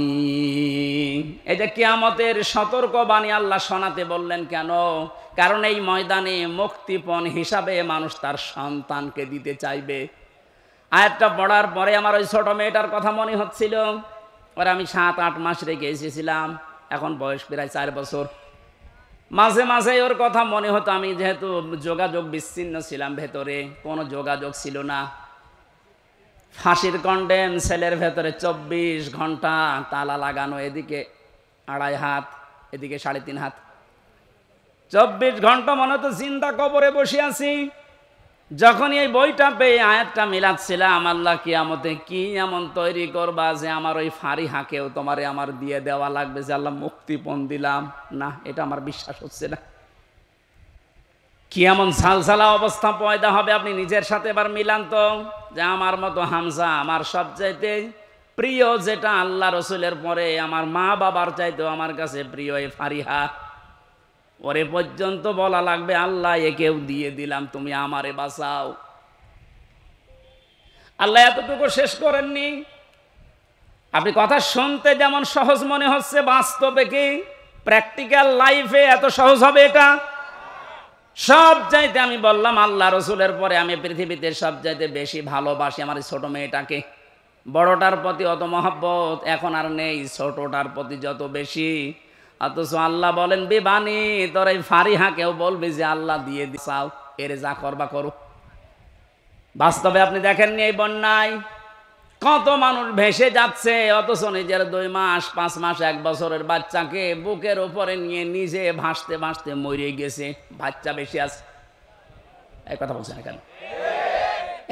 এই যে কিয়ামতের সতর্কবাণী আল্লাহ শোনাতে বললেন কেন? কারণ এই ময়দানে মুক্তিপণ হিসাবে মানুষ তার সন্তানকে দিতে চাইবে। আয়াতটা পড়ার পরে আমার ওই ছোট মেয়েটার কথা মনে হচ্ছিল। ওর আমি 7-8 মাস রেখে এসেছিলাম, এখন বয়স প্রায় 4 বছর। মাঝে মাঝে ওর কথা মনে হতো। আমি যেহেতু যোগাযোগ বিচ্ছিন্ন ছিলাম, ভেতরে কোনো যোগাযোগ ছিল না। ফাঁসির কন্ডেম সেলের ভেতরে 24 ঘন্টা তালা লাগানো, এদিকে 2.5 হাত, এদিকে 3.5 হাত, 24 ঘন্টা মনে হতো জিন্দা কবরে বসে আছি। যখন এই বইটা পেয়ে আয়াতটা মিলাচ্ছিলাম, আল্লাহ কিয়ামতে কি এমন তৈরি করবা যে আমার ওই ফারিহাকেও তোমারে আমার দিয়ে দেওয়া লাগবে, যে আল্লাহ মুক্তিপণ দিলাম। না, এটা আমার বিশ্বাস হচ্ছে না। কি এমন সালসালা অবস্থা পয়দা হবে, আপনি নিজের সাথে এবার মিলান তো। যে আমার মতো হামজা, আমার সবচাইতে প্রিয় যেটা আল্লাহ রসুলের পরে আমার মা বাবার চাইতেও আমার কাছে প্রিয় এই ফারিহা, ওরে পর্যন্ত বলা লাগবে আল্লাহ একেও দিয়ে দিলাম, তুমি আমারে বাঁচাও। আল্লাহ এতটুকু শেষ করেননি। আপনি কথা শুনতে যেমন সহজ মনে হচ্ছে, বাস্তবে কি প্র্যাকটিক্যাল লাইফে এত সহজ হবে এটা? সব চাইতে আমি বললাম আল্লাহ রসুলের পরে আমি পৃথিবীতে সব চাইতে বেশি ভালোবাসি আমার ছোট মেয়েটাকে। বড়টার প্রতি অত মহব্বত এখন আর নেই, ছোটটার প্রতি যত বেশি। অথচ আল্লাহ বলেন বিবানি, তোর এই ফারিহাকেও বলবি যে আল্লাহ দিয়ে দিছাও, এর যা করবা করো। বাস্তবে আপনি দেখেননি এই বন্যায় কত মানুষ ভেসে যাচ্ছে, অথচ নিজের 2 মাস 5 মাস 1 বছরের বাচ্চাকে বুকের উপরে নিয়ে নিজে ভাসতে ভাসতে মরে গেছে। বাচ্চা বেশি আছে, এই কথা বলছেন কেন?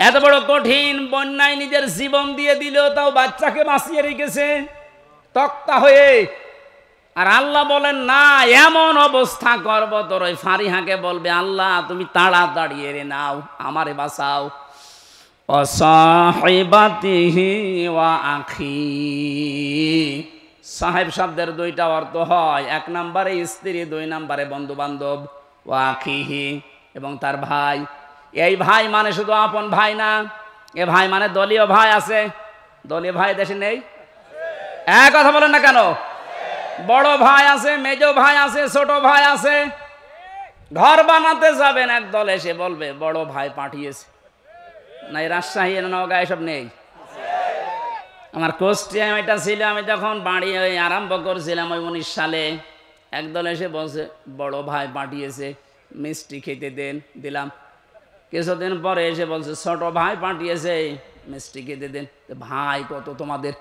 এত বড় কঠিন বন্যায় নিজের জীবন দিয়ে দিল, তাও বাচ্চাকে বাঁচিয়ে রেখেছে তক্তা হয়ে। আর আল্লাহ বলেন না, এমন অবস্থা করব তোর ওই ফারিহাকে বলবে আল্লাহ তুমি তাড়াতাড়ি এরে নাও, আমারে বাঁচাও। অসাহিবাতিহি ওয়া আখি। সাহেব শব্দের 2টা অর্থ হয়, 1 নম্বরে স্ত্রী, 2 নম্বরে বন্ধু বান্ধব। ওয়া আখিহি, এবং তার ভাই। এই ভাই মানে শুধু আপন ভাই না, এ ভাই মানে দলীয় ভাই আছে। দলীয় ভাই দেশে নেই? এক কথা বলেন না কেন? বড় ভাই আছে, মেজ ভাই আছে, ছোট ভাই আছে। ঘর বানাতে যাবেন, একদল এসে বলবে বড় ভাই পাঠিয়েছে। না, এই রাজশাহী নওগাঁ এসব নেই? আমার কোস্টিয়াম এটা ছিল, আমি যখন বাড়ি আরম্ভ করছিলাম ওই 19 সালে, একদল এসে বলছে বড় ভাই পাঠিয়েছে, মিষ্টি খেতে দেন, দিলাম। কিছুদিন পরে এসে বলছে ছোট ভাই পাঠিয়েছে, মিষ্টি খেতে দেন। ভাই কত তোমাদের?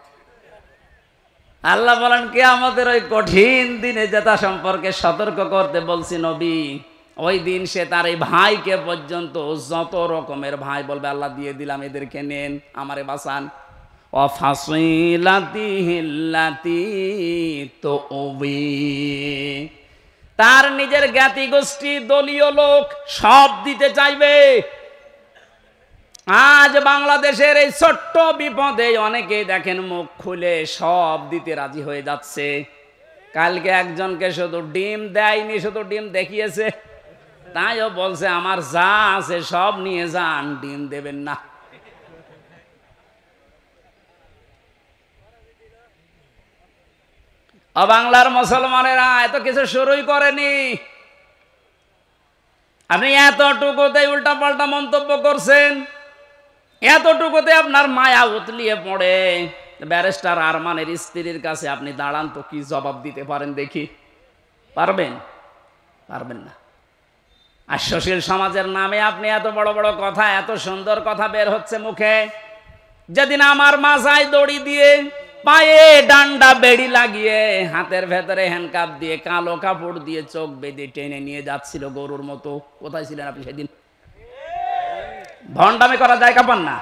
আল্লাহ বলেন কে আমাদের ওই কঠিন দিনে যেটা সম্পর্কে সতর্ক করতে বলছি নবী, ওই দিন সে তার এই ভাইকে পর্যন্ত যত রকমের ভাই বলবে আল্লাহ দিয়ে দিলাম, এদেরকে নেন, আমারে বাঁচান। অফাসিলাতিহিল্লাতি তুবি, তার নিজের জ্ঞাতি গোষ্ঠী, দলীয় লোক সব দিতে চাইবে। আজ বাংলাদেশের এই ছোট্ট বিপদে অনেকেই দেখেন মুখ খুলে সব দিতে রাজি হয়ে যাচ্ছে। কালকে একজনকে শুধু ডিম দেয়নি, শুধু ডিম দেখিয়েছে, তাইও বলছে আমার যা আছে সব নিয়ে যান, ডিম দেবেন না। বাংলার মুসলমানেরা এত কিছু শুরুই করেনি, আপনি এতটুকুতে উল্টা পাল্টা মন্তব্য করছেন, এতটুকুতে আপনার মায়া উতলিয়ে পড়ে। ব্যারিস্টার আরমানের স্ত্রীর কাছে আপনি দাঁড়ান তো, কি জবাব দিতে পারেন দেখি? পারবেন? পারবেন না। আর সুশীল সমাজের নামে আপনি এত বড় বড় কথা, এত সুন্দর কথা বের হচ্ছে মুখে। যেদিন আমার মাথায় দড়ি দিয়ে, পায়ে ডান্ডা বেড়ি লাগিয়ে, হাতের ভেতরে হ্যান্ডকাপ দিয়ে, কালো কাপড় দিয়ে চোখ বেঁধে টেনে নিয়ে যাচ্ছিল গরুর মতো, কোথায় ছিলেন আপনি সেদিন? ভণ্ডামি করা যায় কাপান না?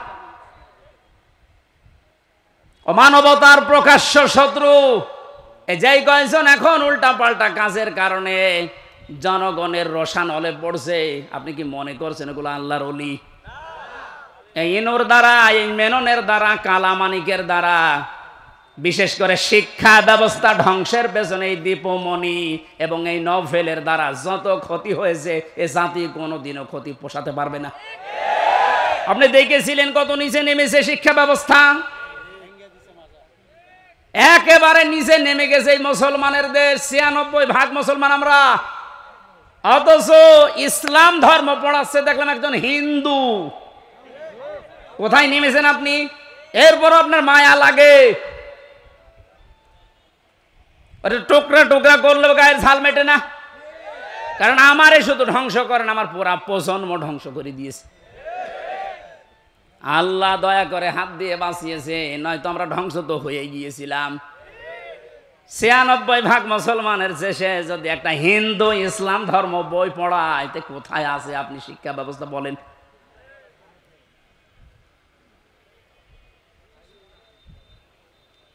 ও মানবতার প্রকাশ্য শত্রু যেই কয়েকজন এখন উল্টা পাল্টা কাজের কারণে জনগণের রসানলে পড়ছে, আপনি কি মনে করছেন এগুলো আল্লাহর ওলি? এই ইনুর দ্বারা, এই মেননের দ্বারা, কালামানিকের দ্বারা বিশেষ করে শিক্ষা ব্যবস্থা ধ্বংসের পেছনে এই দীপমণি এবং এই নভেলের দ্বারা যত ক্ষতি হয়েছে এ জাতি কোনোদিনও ক্ষতি পোষাতে পারবে না। আপনি দেখেছিলেন কত নিচে নেমেছে শিক্ষা ব্যবস্থা, একেবারে নিচে নেমে গেছে এই মুসলমানের দেশ, ৯৬% মুসলমান আমরা, অথচ ইসলাম ধর্ম পড়াচ্ছে দেখলাম একজন হিন্দু। কোথায় নেমেছেন আপনি? এরপর আপনার মায়া লাগে, টুকরা টুকরা করলেও গায়ের ঝাল মেটে না। কারণ আমারে শুধু ধ্বংস করেন, আমার পুরা প্রজন্ম ধ্বংস করে দিয়েছে। আল্লাহ দয়া করে হাত দিয়ে বাঁচিয়েছে, নয়তো আমরা ধ্বংস তো হয়ে গিয়েছিলাম। ৯৬% মুসলমানের শেষে যদি একটা হিন্দু ইসলাম ধর্ম বই পড়ায়, তে কোথায় আছে আপনি শিক্ষা ব্যবস্থা বলেন?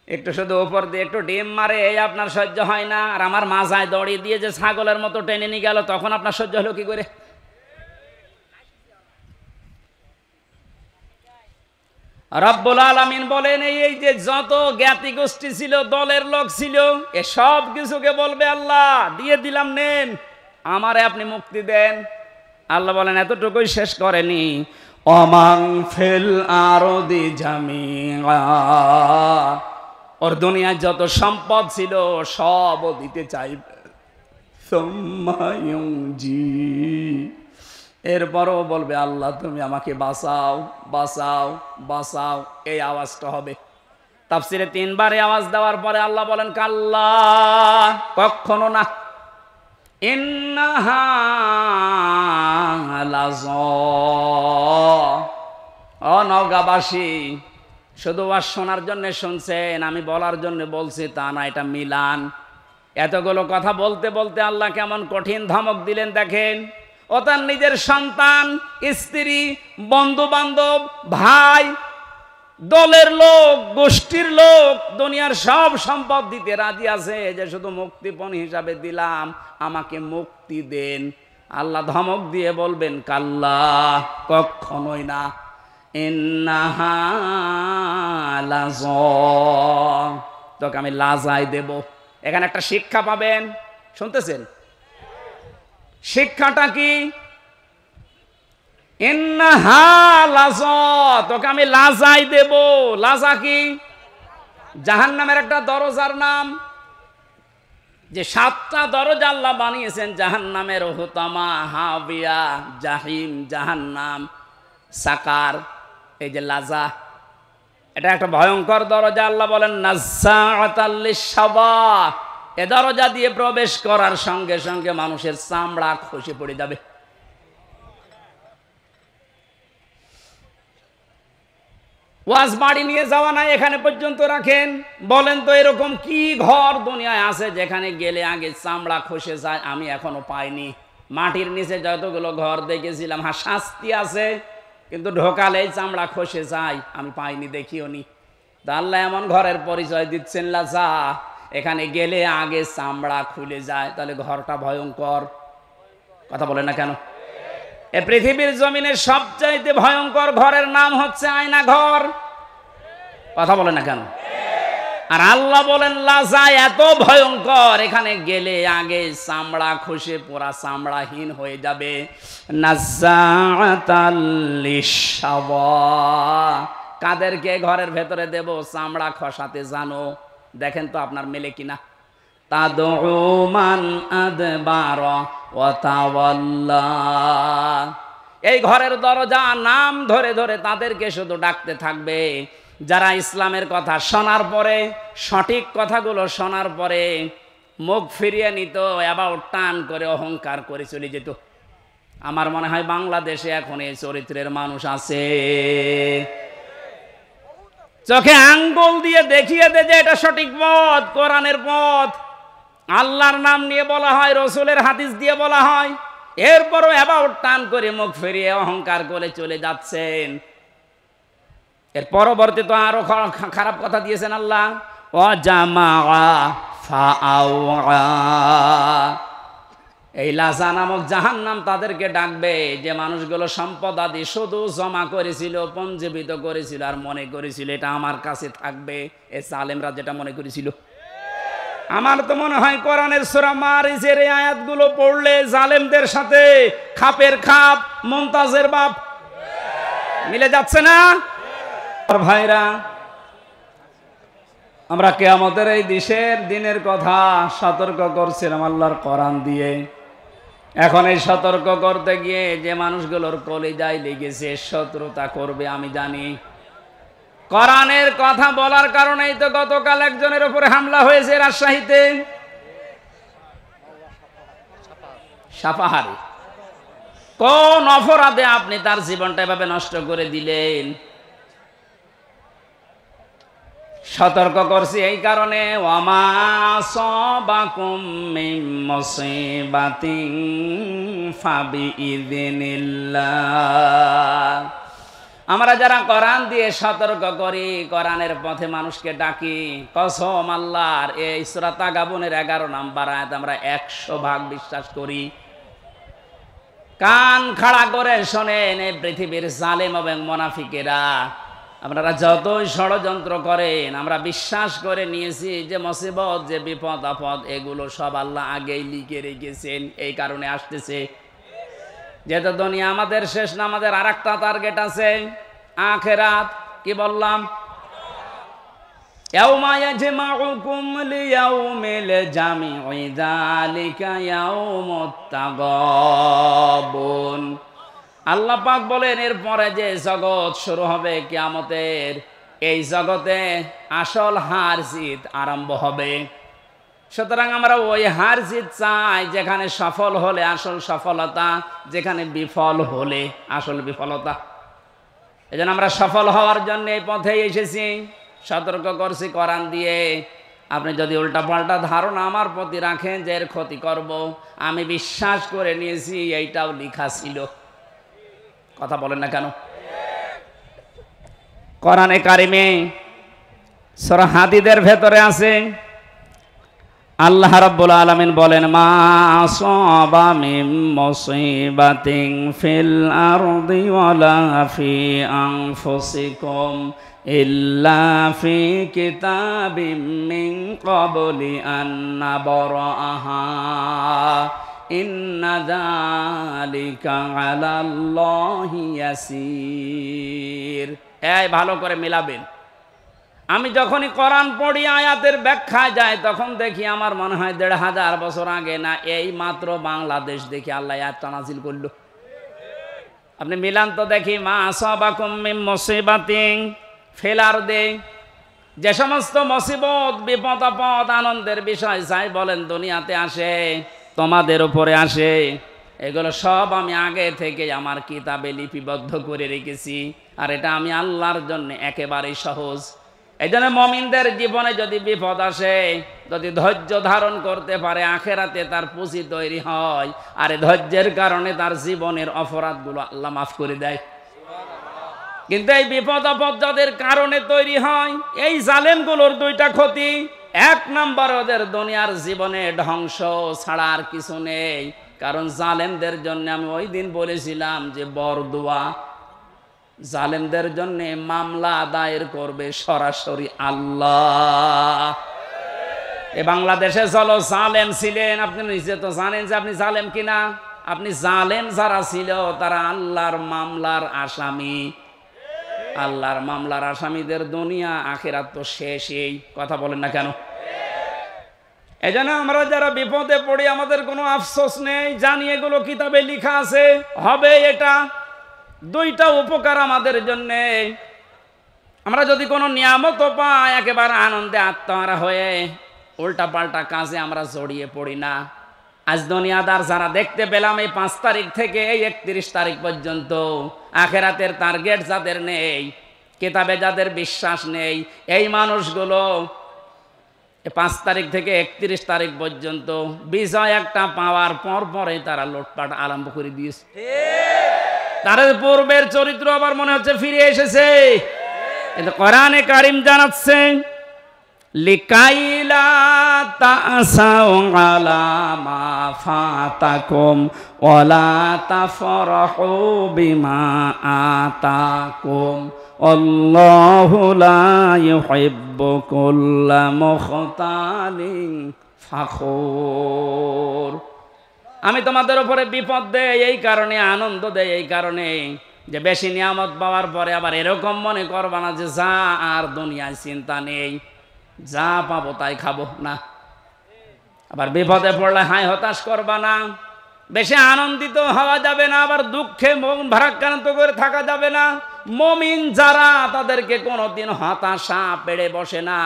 একটু শুধু উপর দিয়ে একটু ডিম মারে, এই আপনার সহ্য হয় না, আর আমার মাথায় দড়ি দিয়ে যে ছাগলের মতো টেনে নিয়ে গেল, তখন আপনার সহ্য হলো কি করে? রব্বুল আলামিন বলেন, এই যে যত জ্ঞাতি গোষ্ঠী ছিল, দলের লোক ছিল, এ সব কিছুকে বলবে আল্লাহ দিয়ে দিলাম, নেন, আমারে আপনি মুক্তি দেন। আল্লাহ বলেন এতটুকুই শেষ করেনি, অমাং ফিল আরদি জামিআ, ওর দুনিয়ার যত সম্পদ ছিল সব দিতে চাইবে। এরপরও বলবে আল্লাহ তুমি আমাকে বাঁচাও বাঁচাও বাঁচাও, এই আওয়াজটা হবে। তাফসিরে ৩ বার এই আওয়াজ দেওয়ার পরে আল্লাহ বলেন কাল্লা, কখনো না, ইন্নাহা লাযা। ও নওগাঁবাসী, শুধু ওয়াজ শোনার জন্য শুনছেন, আমি বলার জন্য বলছি তা না, এটা মিলান। এতগুলো কথা বলতে বলতে আল্লাহ কেমন কঠিন ধমক দিলেন দেখেন। ও তার নিজের সন্তান, স্ত্রী, বন্ধু বান্ধব, ভাই, দলের লোক, গোষ্ঠীর লোক, দুনিয়ার সব সম্পদ দিতে রাজি আছে, যে শুধু মুক্তিপণ হিসাবে দিলাম, আমাকে মুক্তি দেন। আল্লাহ ধমক দিয়ে বলবেন কাল্লা, কখনোই না, ইন্নাহা লাযা, তোকে আমি লাজাই দেব। এখানে একটা শিক্ষা পাবেন, শুনতেছেন? শিক্ষাটা কি? ইন্নাহা লাযা, তোকে আমি লাজাই দেব। লাজা কি? জাহান্নামের একটা দরজার নাম। যে 7টা দরজা আল্লাহ বানিয়েছেন জাহান্নামের, হুতামা, হাবিয়া, জাহিম, জাহান্নাম, সাকার, এই যে লাজা, এটা একটা ভয়ঙ্কর দরজা। আল্লাহ বলেন নাজ্জাআতাল লিশ-শাওয়া, এ দরজা দিয়ে প্রবেশ করার সঙ্গে সঙ্গে মানুষের চামড়া খসে পড়ে যাবে। ওয়াজ বাড়ি নিয়ে যাওয়া নাই, এখানে পর্যন্ত রাখেন। বলেন তো এরকম কি ঘর দুনিয়ায় আছে যেখানে গেলে আগে চামড়া খসে যায়? আমি এখনো পাইনি। মাটির নিচে যতগুলো ঘর দেখেছিলাম, হ্যাঁ শাস্তি আছে, কিন্তু ঢোকালেই চামড়া খসে যায়, আমি পাইনি, দেখিও নি। তা আল্লাহ এমন ঘরের পরিচয় দিচ্ছেন লাজা, এখানে গেলে আগে চামড়া খুলে যায়। তাহলে ঘরটা ভয়ঙ্কর। কথা বলে না কেন? এ পৃথিবীর জমিনের সবচাইতে ভয়ঙ্কর ঘরের নাম হচ্ছে আয়না ঘর। কথা বলে না কেন? আর আল্লাহ বলেন লাজা এত ভয়ঙ্কর, এখানে গেলে আগে চামড়া খসে পুরা চামড়াহীন হয়ে যাবে। নাজ্জাআতাল লিশ-শাওয়া, কাদেরকে ঘরের ভেতরে দেব চামড়া খসাতে জানো? দেখেন তো আপনার মেলে কিনা। তাদউ মান আদবারা ওয়া তাওয়াল্লা, এই ঘরের দরজা নাম ধরে ধরে তাদেরকে শুধু ডাকতে থাকবে যারা ইসলামের কথা শোনার পরে, সঠিক কথাগুলো শোনার পরে মুখ ফিরিয়ে নিত, অ্যাবাউট টান করে অহংকার করে চলে যেত। আমার মনে হয় বাংলাদেশে এখন এই চরিত্রের মানুষ আছে। চোখে আঙ্গুল দিয়ে দেখিয়ে দে যে এটা সঠিক পথ, কোরআনের পথ, আল্লাহর নাম নিয়ে বলা হয়, রসুলের হাদিস দিয়ে বলা হয়, এরপরও অ্যাবাউট টান করে মুখ ফিরিয়ে অহংকার করে চলে যাচ্ছেন। এর পরবর্তী তো আরো খারাপ কথা দিয়েছেন আল্লাহ, ওয়া জামাআ ফাআওয়া, এই লাজা নামক জাহান্নাম তাদেরকে ডাকবে যে মানুষগুলো সম্পদ আদি শুধু জমা করেছিল, পঞ্জীবিত করেছিল আর মনে করেছিল এটা আমার কাছে থাকবে। এই জালেমরা যেটা মনে করেছিল। আমার তো মনে হয় কোরআনের সূরা মারিজের এই আয়াতগুলো পড়লে জালেমদের সাথে খাপের খাপ, মুমতাজের বাপ মিলে যাচ্ছে না? ভাইরা, আমরা কিয়ামতের এই দিনের কথা সতর্ক করছিলাম আল্লাহর কোরআন দিয়ে। এখন এই সতর্ক করতে গিয়ে যে মানুষগুলোর কলিজায় লেগেছে শত্রুতা করবে আমি জানি। কোরআনের কথা বলার কারণেই তো গতকাল একজনের উপরে হামলা হয়েছে রাজশাহীতে, সাপাহারে। কোন অপরাধে আপনি তার জীবনটা এভাবে নষ্ট করে দিলেন? সতর্ক করছি এই কারণে, ওয়ামা সাবাকুম মিন মুসিবাতিন ফাবিইযনিল্লাহ। আমরা যারা কোরআন দিয়ে সতর্ক করি, কোরআনের পথে মানুষকে ডাকি, কসম আল্লাহর, এই সূরা তাগাবুনের 11 নম্বর আয়াত আমরা 100% বিশ্বাস করি। কান খাড়া করে শোনেন, এই পৃথিবীর জালেম এবং মুনাফিকেরা আপনারা যতই ষড়যন্ত্র করেন, আমরা বিশ্বাস করে নিয়েছি যে মুসিবত, যে বিপদ আপদ, এগুলো সব আল্লাহ আগেই লিখে রেখেছেন। এই কারণে আসতেছে। যেহেতু দুনিয়া আমাদের শেষ না, আমাদের আরেকটা টার্গেট আছে, আখিরাত। কি বললাম? ইয়াউমা ইয়াজমাউকুম লিয়াউমিল জামি'i যালিকা ইয়াউমুত তাগাবুন। আল্লাহ পাক বলেন এরপরে যে জগৎ শুরু হবে কিয়ামতের, এই জগতে আসল হার জিত আরম্ভ হবে। সুতরাং আমরা ওই হার জিত চাই যেখানে সফল হলে আসল সফলতা, যেখানে বিফল হলে আসল বিফলতা। এজন্য আমরা সফল হওয়ার জন্য এই পথে এসেছি। সতর্ক করছি কোরআন দিয়ে। আপনি যদি উল্টাপাল্টা ধারণা আমার প্রতি রাখেন যে এর ক্ষতি করব, আমি বিশ্বাস করে নিয়েছি এইটাও লেখা ছিল। কথা বলেন না কেন? কোরআনে কারিমে সূরা হাদীদের ভেতরে আছে, আল্লাহ রাব্বুল আলামিন বলেন, মা আসাবা মিন মুসিবাতিন ফিল আরদি ওয়ালা ফি আনফুসিকুম ইল্লা ফি কিতাবিম মিন ক্বাবলি আন নাবরাহা ইন্না যালিকা আলাল্লাহি ইয়াসির। এই ভালো করে মিলাবেন। আমি যখনই কোরআন পড়ি, আয়াতের ব্যাখ্যা যায়, তখন দেখি আমার মনে হয় ১৫০০ বছর আগে না, এই মাত্র বাংলাদেশ দেখি আল্লাহ আয়াতটা নাযিল করল। আপনি মিলান তো দেখি। মা আসাবাকুম মিন মুসিবাতিন ফিল আরদি, যে সমস্ত মুসিবত, বিপদ আপদ, আনন্দের বিষয় যাই বলেন দুনিয়াতে আসে, তোমাদের উপরে আসে, এগুলো সব আমি আগে থেকে আমার কিতাবে লিপিবদ্ধ করে রেখেছি। আর এটা আমি আল্লাহর জন্য একেবারেই সহজ। এই জন্য মুমিনদের জীবনে যদি বিপদ আসে, যদি ধৈর্য ধারণ করতে পারে, আখেরাতে তার পুঁজি তৈরি হয়। আর এই ধৈর্যের কারণে তার জীবনের অপরাধগুলো আল্লাহ মাফ করে দেয়। কিন্তু এই বিপদ আপদ যাদের কারণে তৈরি হয়, এই জালেমগুলোর দুইটা ক্ষতি। 1 নম্বর, ওদের দুনিয়ার জীবনে ধ্বংস ছাড়া আর কিছু নেই। কারণ জালেমদের জন্য আমি ওই দিন বলেছিলাম যে বরদোয়া, জালেমদের জন্য মামলা দায়ের করবে সরাসরি আল্লাহ। এ বাংলাদেশে চলো জালেম ছিলেন, আপনি নিজে তো জানেন যে আপনি জালেম কিনা। আপনি জালেম যারা ছিল তারা আল্লাহর মামলার আসামি। আল্লাহর মামলার আসামিদের দুনিয়া আখিরাত তো শেষই। কথা বলেন না কেন? এজন্য আমরা যারা বিপদে পড়ি, আমাদের কোনো আফসোস নেই, জানি এগুলো কিতাবে লেখা আছে, হবে এটা। দুইটা উপকার আমাদের জন্য। আমরা যদি কোনো নিয়ামত পাই, একেবারে আনন্দে আত্মহারা হয়ে উল্টা পাল্টা কাজে আমরা জড়িয়ে পড়ি না। আজ দুনিয়াদার যারা দেখতে পেলাম, এই 5 তারিখ থেকে এই 31 তারিখ পর্যন্ত আখেরাতের টার্গেট যাদের নেই, কিতাবে যাদের বিশ্বাস নেই, এই মানুষগুলো 5 তারিখ থেকে 31 তারিখ পর্যন্ত বিজয় একটা পাওয়ার পর পরে তারা লুটপাট আরম্ভ করে দিয়েছে। তার পূর্বের চরিত্র আবার মনে হচ্ছে ফিরে এসেছে। কিন্তু কোরআনে কারিম জানাচ্ছে, লিকাইলা তা'সাউ আলা মা ফাতাকুম ওয়ালা তাফরাহু বিমা আতাকুম আল্লাহু লা ইউহিব্বু কুল্লা মুখতালিন ফাখুর। আমি তোমাদের উপরে বিপদ দেই এই কারণে, আনন্দ দেই এই কারণে যে বেশি নিয়ামত পাওয়ার পরে আবার এরকম মনে করবা না যে যা আর দুনিয়ায় চিন্তা নেই, যা পাবো তাই খাবো না। আবার বিপদে পড়লে হাই হতাশ করবা না, বেশি আনন্দিত হওয়া যাবে না, আবার দুঃখে মন ভারাক্রান্ত করে থাকা যাবে না। মুমিন যারা তাদেরকে কোনোদিন হতাশা পেড়ে বসে না।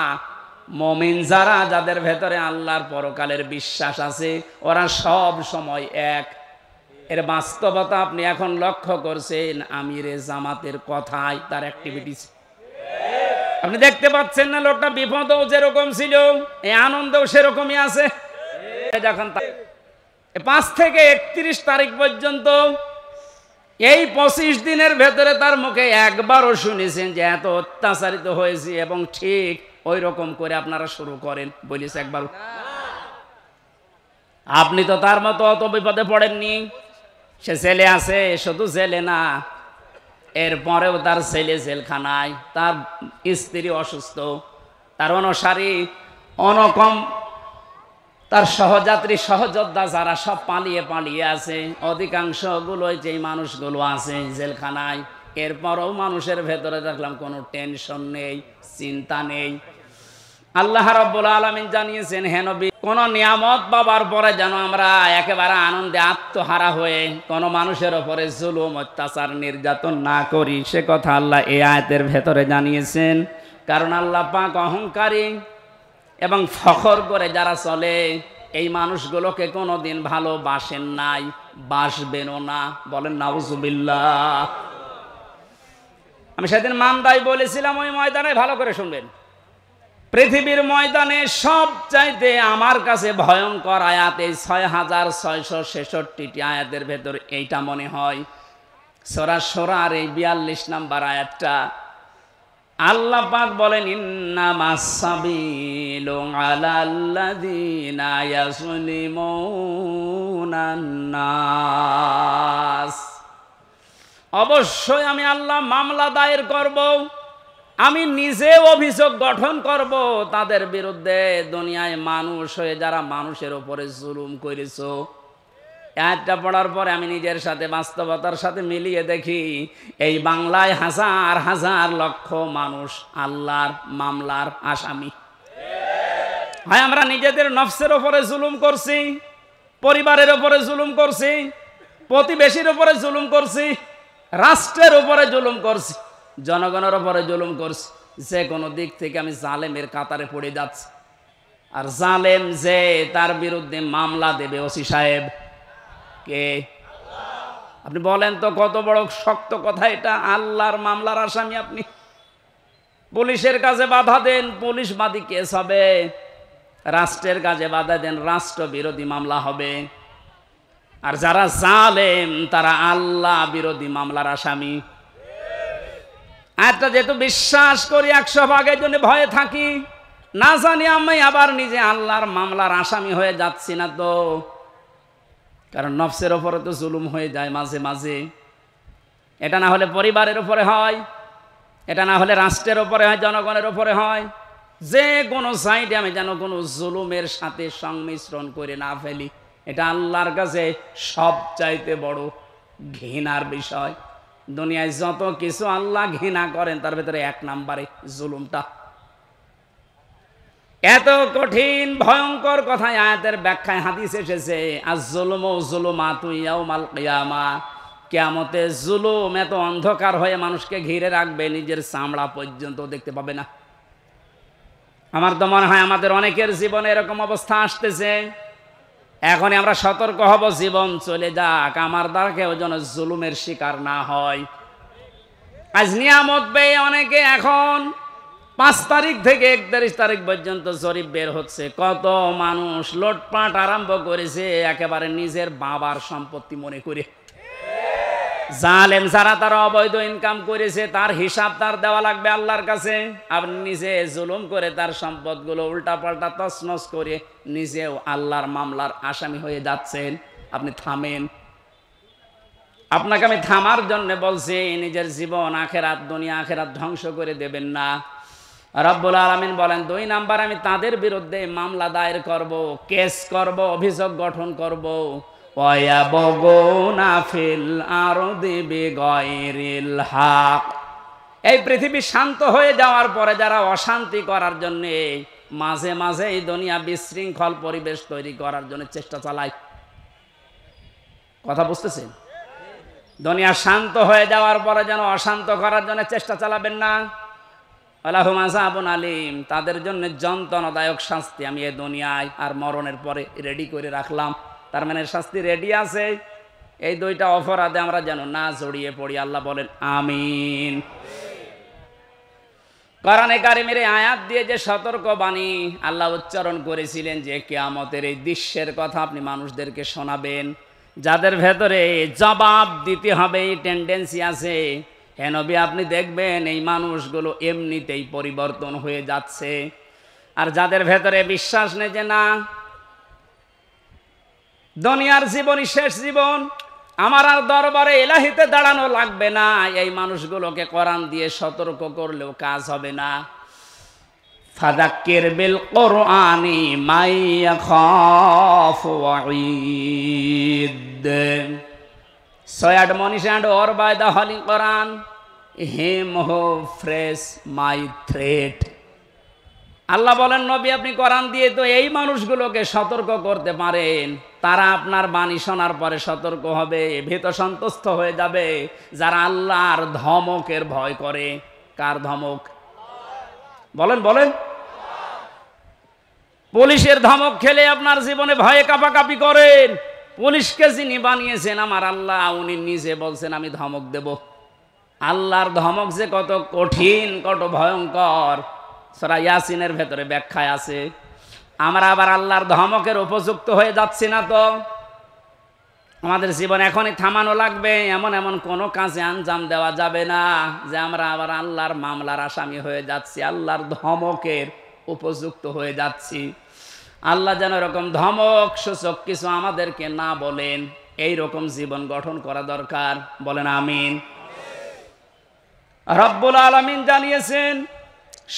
মুমিন যারা, যাদের ভেতরে আল্লাহর পরকালের বিশ্বাস আছে, ওরা সব সময় এক। এর বাস্তবতা আপনি এখন লক্ষ্য করছেন আমিরে জামাতের কথায়, তার অ্যাক্টিভিটিস আপনি দেখতে পাচ্ছেন না। লোকটা বিপদেও যেরকম ছিল, এই আনন্দেও সেরকমই আছে। যখন 5 থেকে 31 তারিখ পর্যন্ত এই 25 দিনের ভেতরে তার মুখে একবারও শুনেছেন যে এত অত্যাচারিত হয়েছে এবং ঠিক ওই রকম করে আপনারা শুরু করেন বলিস একবার? আপনি তো তার মতো অত বিপদে পড়েননি। সে ছেলে আছে, শুধু ছেলে না, এরপরেও তার ছেলে জেলখানায়, তার স্ত্রী অসুস্থ, তার অনুসারী অনকম, তার সহযাত্রী সহযোদ্ধা যারা সব পালিয়ে পালিয়ে আছে, অধিকাংশ গুলোই যে মানুষগুলো আছে জেলখানায়। এরপরও মানুষের ভেতরে দেখলাম কোনো টেনশন নেই, চিন্তা নেই। আল্লাহ রাব্বুল আলামিন জানিয়েছেন, হে নবী, কোন নিয়ামত পাবার পরে যেন আমরা একেবারে আনন্দে আত্মহারা হয়ে কোনো মানুষের উপরে জুলুম, অত্যাচার, নির্যাতন না করি, সে কথা আল্লাহ এই আয়াতের ভেতরে জানিয়েছেন। কারণ আল্লাহ পাক অহংকারী এবং ফখর করে যারা চলে, এই মানুষগুলোকে কোনোদিন ভালোবাসেন নাই, বাসবেনও না। বলেন নাউজুবিল্লাহ। আমি সেদিন মান্দায় বলেছিলাম, ওই ময়দানে ভালো করে শুনবেন, পৃথিবীর ময়দানে সব চাইতে আমার কাছে ভয়ঙ্কর আয়াত এই 6666টি আয়াতের ভেতর এইটা মনে হয়। সূরা শূরার এই 42 নম্বর আয়াতটা আল্লাহ পাক বলেন, ইন্নামাস সাবিলু আলাল্লাযিনা ইয়াজলিমুনান নাস। অবশ্যই আমি আল্লাহ মামলা দায়ের করব, আমি নিজে অভিযোগ গঠন করব তাদের বিরুদ্ধে, দুনিয়ায় মানুষ হয়ে যারা মানুষের উপরে জুলুম করেছো। আয়াতটা পড়ার পরে আমি নিজের সাথে, বাস্তবতার সাথে মিলিয়ে দেখি, এই বাংলায় হাজার হাজার লক্ষ মানুষ আল্লাহর মামলার আসামি। হয় আমরা নিজেদের নফসের উপরে জুলুম করছি, পরিবারের উপরে জুলুম করছি, প্রতিবেশীর উপরে জুলুম করছি, রাষ্ট্রের উপরে জুলুম করছি, জনগণের উপরে জুলুম করছি। যে কোনো দিক থেকে আমি জালেমের কাতারে পড়ে যাচ্ছি। আর জালেম যে, তার বিরুদ্ধে মামলা দেবে ওসি সাহেব কে? আপনি বলেন তো, কত বড় শক্ত কথা এটা। আল্লাহর মামলার আসামি আপনি। পুলিশের কাছে বাধা দেন, পুলিশ বাদী কেস হবে। রাষ্ট্রের কাজে বাধা দেন, রাষ্ট্র বিরোধী মামলা হবে। আর যারা জালেম তারা আল্লাহ বিরোধী মামলার আসামি। একটা যেহেতু বিশ্বাস করি 100 ভাগের জন্য ভয়ে থাকি, না জানি আমি আবার নিজে আল্লাহর মামলার আসামি হয়ে যাচ্ছি না তো। কারণ নফসের উপরে তো জুলুম হয়ে যায় মাঝে মাঝে। এটা না হলে পরিবারের উপরে হয়, এটা না হলে রাষ্ট্রের উপরে হয়, জনগণের উপরে হয়। যে কোনো সাইডে আমি যেন কোনো জুলুমের সাথে সংমিশ্রণ করে না ফেলি, এটা আল্লাহর কাছে সবচাইতে বড় ঘৃণার বিষয়। দুনিয়ায় যত কিছু আল্লাহ ঘৃণা করেন তার ভেতরে 1 নম্বরে জুলুমটা। এত কঠিন ভয়ঙ্কর কথা আয়াতের ব্যাখ্যায় হাদিস এসেছে, আয-যুলমু যুলুমাতু ইয়াউমাল কিয়ামা। কিয়ামতে জুলুম এত অন্ধকার হয়ে মানুষকে ঘিরে রাখবে, নিজের চামড়া পর্যন্ত দেখতে পাবে না। আমার তো মনে হয় আমাদের অনেকের জীবনে এরকম অবস্থা আসতেছে। এখনই আমরা সতর্ক হব, জীবন চলে যাক, আমার দ্বারা কেউ যেন জুলুমের শিকার না হয়। আজ নিয়ামত পেয়ে অনেকে এখন 5 তারিখ থেকে 31 তারিখ পর্যন্ত জরিপ বের হচ্ছে, কত মানুষ লুটপাট আরম্ভ করেছে একেবারে নিজের বাবার সম্পত্তি মনে করে। জালেম যারা তারা অবৈধ ইনকাম করেছে তার হিসাব তার দেওয়া লাগবে আল্লাহর কাছে। আপনি নিজে জুলুম করে তার সম্পদগুলো উল্টাপাল্টা তছনছ করে নিজেও আল্লাহর মামলার আসামি হয়ে যাচ্ছেন। আপনি থামেন। আপনাকে আমি থামার জন্য বলছি। নিজের জীবন আখেরাত দুনিয়া আখেরাত ধ্বংস করে দেবেন না। রব্বুল আলামিন বলেন 2 নাম্বার, আমি তাদের বিরুদ্ধে মামলা দায়ের করব, কেস করব, অভিযোগ গঠন করব। ওয়ায়াবগুনা ফিল আরদি বিগাইরিল হক। এই পৃথিবী শান্ত হয়ে যাওয়ার পরে যারা অশান্তি করার জন্য মাঝে মাঝে এই দুনিয়া বিশৃঙ্খল পরিবেশ তৈরি করার জন্য চেষ্টা চালায়। কথা বুঝতেছেন? দুনিয়া শান্ত হয়ে যাওয়ার পরে যেন অশান্ত করার জন্য চেষ্টা চালাবেন না। আলাহুম আযাবুন আলীম, তাদের জন্য যন্ত্রণাদায়ক শাস্তি আমি এই দুনিয়ায় আর মরণের পরে রেডি করে রাখলাম। তার মানে শাস্তি রেডি আছে। এই 2টা অপরাধে আমরা যেন না জড়িয়ে পড়ি। আল্লাহ বলেন আমিন। কোরআনে কারিমের আয়াত দিয়ে যে সতর্কবাণী আল্লাহ উচ্চারণ করেছিলেন যে কিয়ামতের এই দৃশ্যের কথা আপনি মানুষদেরকে শোনাবেন, যাদের ভেতরে জবাব দিতে হবে এই টেন্ডেন্সি আছে, হে নবী আপনি দেখবেন এই মানুষগুলো এমনিতেই পরিবর্তন হয়ে যাচ্ছে। আর যাদের ভেতরে বিশ্বাস নেই যে না দুনিয়ার জীবনই শেষ জীবন, আমার আর দরবারে ইলাহিতে দাঁড়ানো লাগবে না, এই মানুষগুলোকে কোরআন দিয়ে সতর্ক করলেও কাজ হবে না। ফাযাক্কির বিল কুরআনি মান ইয়াখাফু ওয়াঈদ। So admonish and or by the Holy Quran him who frees my threat. আল্লাহ বলেন নবী আপনি কোরআন দিয়ে তো এই মানুষগুলোকে সতর্ক করতে পারেন, তারা আপনার বাণী শোনার পরে সতর্ক হবে, ভীত সন্তুষ্ট হয়ে যাবে, যারা আল্লাহর ধমকের ভয় করে। কার ধমক? বলেন বলেন। পুলিশের ধমক খেলে আপনার জীবনে ভয়ে কাঁপাকাঁপি করেন। পুলিশকে যিনি বানিয়েছেন আমার আল্লাহ, উনি নিজে বলছেন আমি ধমক দেব। আল্লাহর ধমক যে কত কঠিন, কত ভয়ঙ্কর, সূরা ইয়াসিনের ভেতরে ব্যাখ্যায় আছে। আমরা আবার আল্লাহর ধমকের উপযুক্ত হয়ে যাচ্ছি না তো? আমাদের জীবন এখনই থামানো লাগবে। এমন এমন কোনো কাজে আঞ্জাম দেওয়া যাবে না যে আমরা আবার আল্লাহর মামলার আসামি হয়ে যাচ্ছি, আল্লাহর ধমকের উপযুক্ত হয়ে যাচ্ছি। আল্লাহ যেন এরকম ধমক সূচক কিছু আমাদেরকে না বলেন, এই রকম জীবন গঠন করা দরকার। বলেন আমিন। রব্বুল আলামিন জানিয়েছেন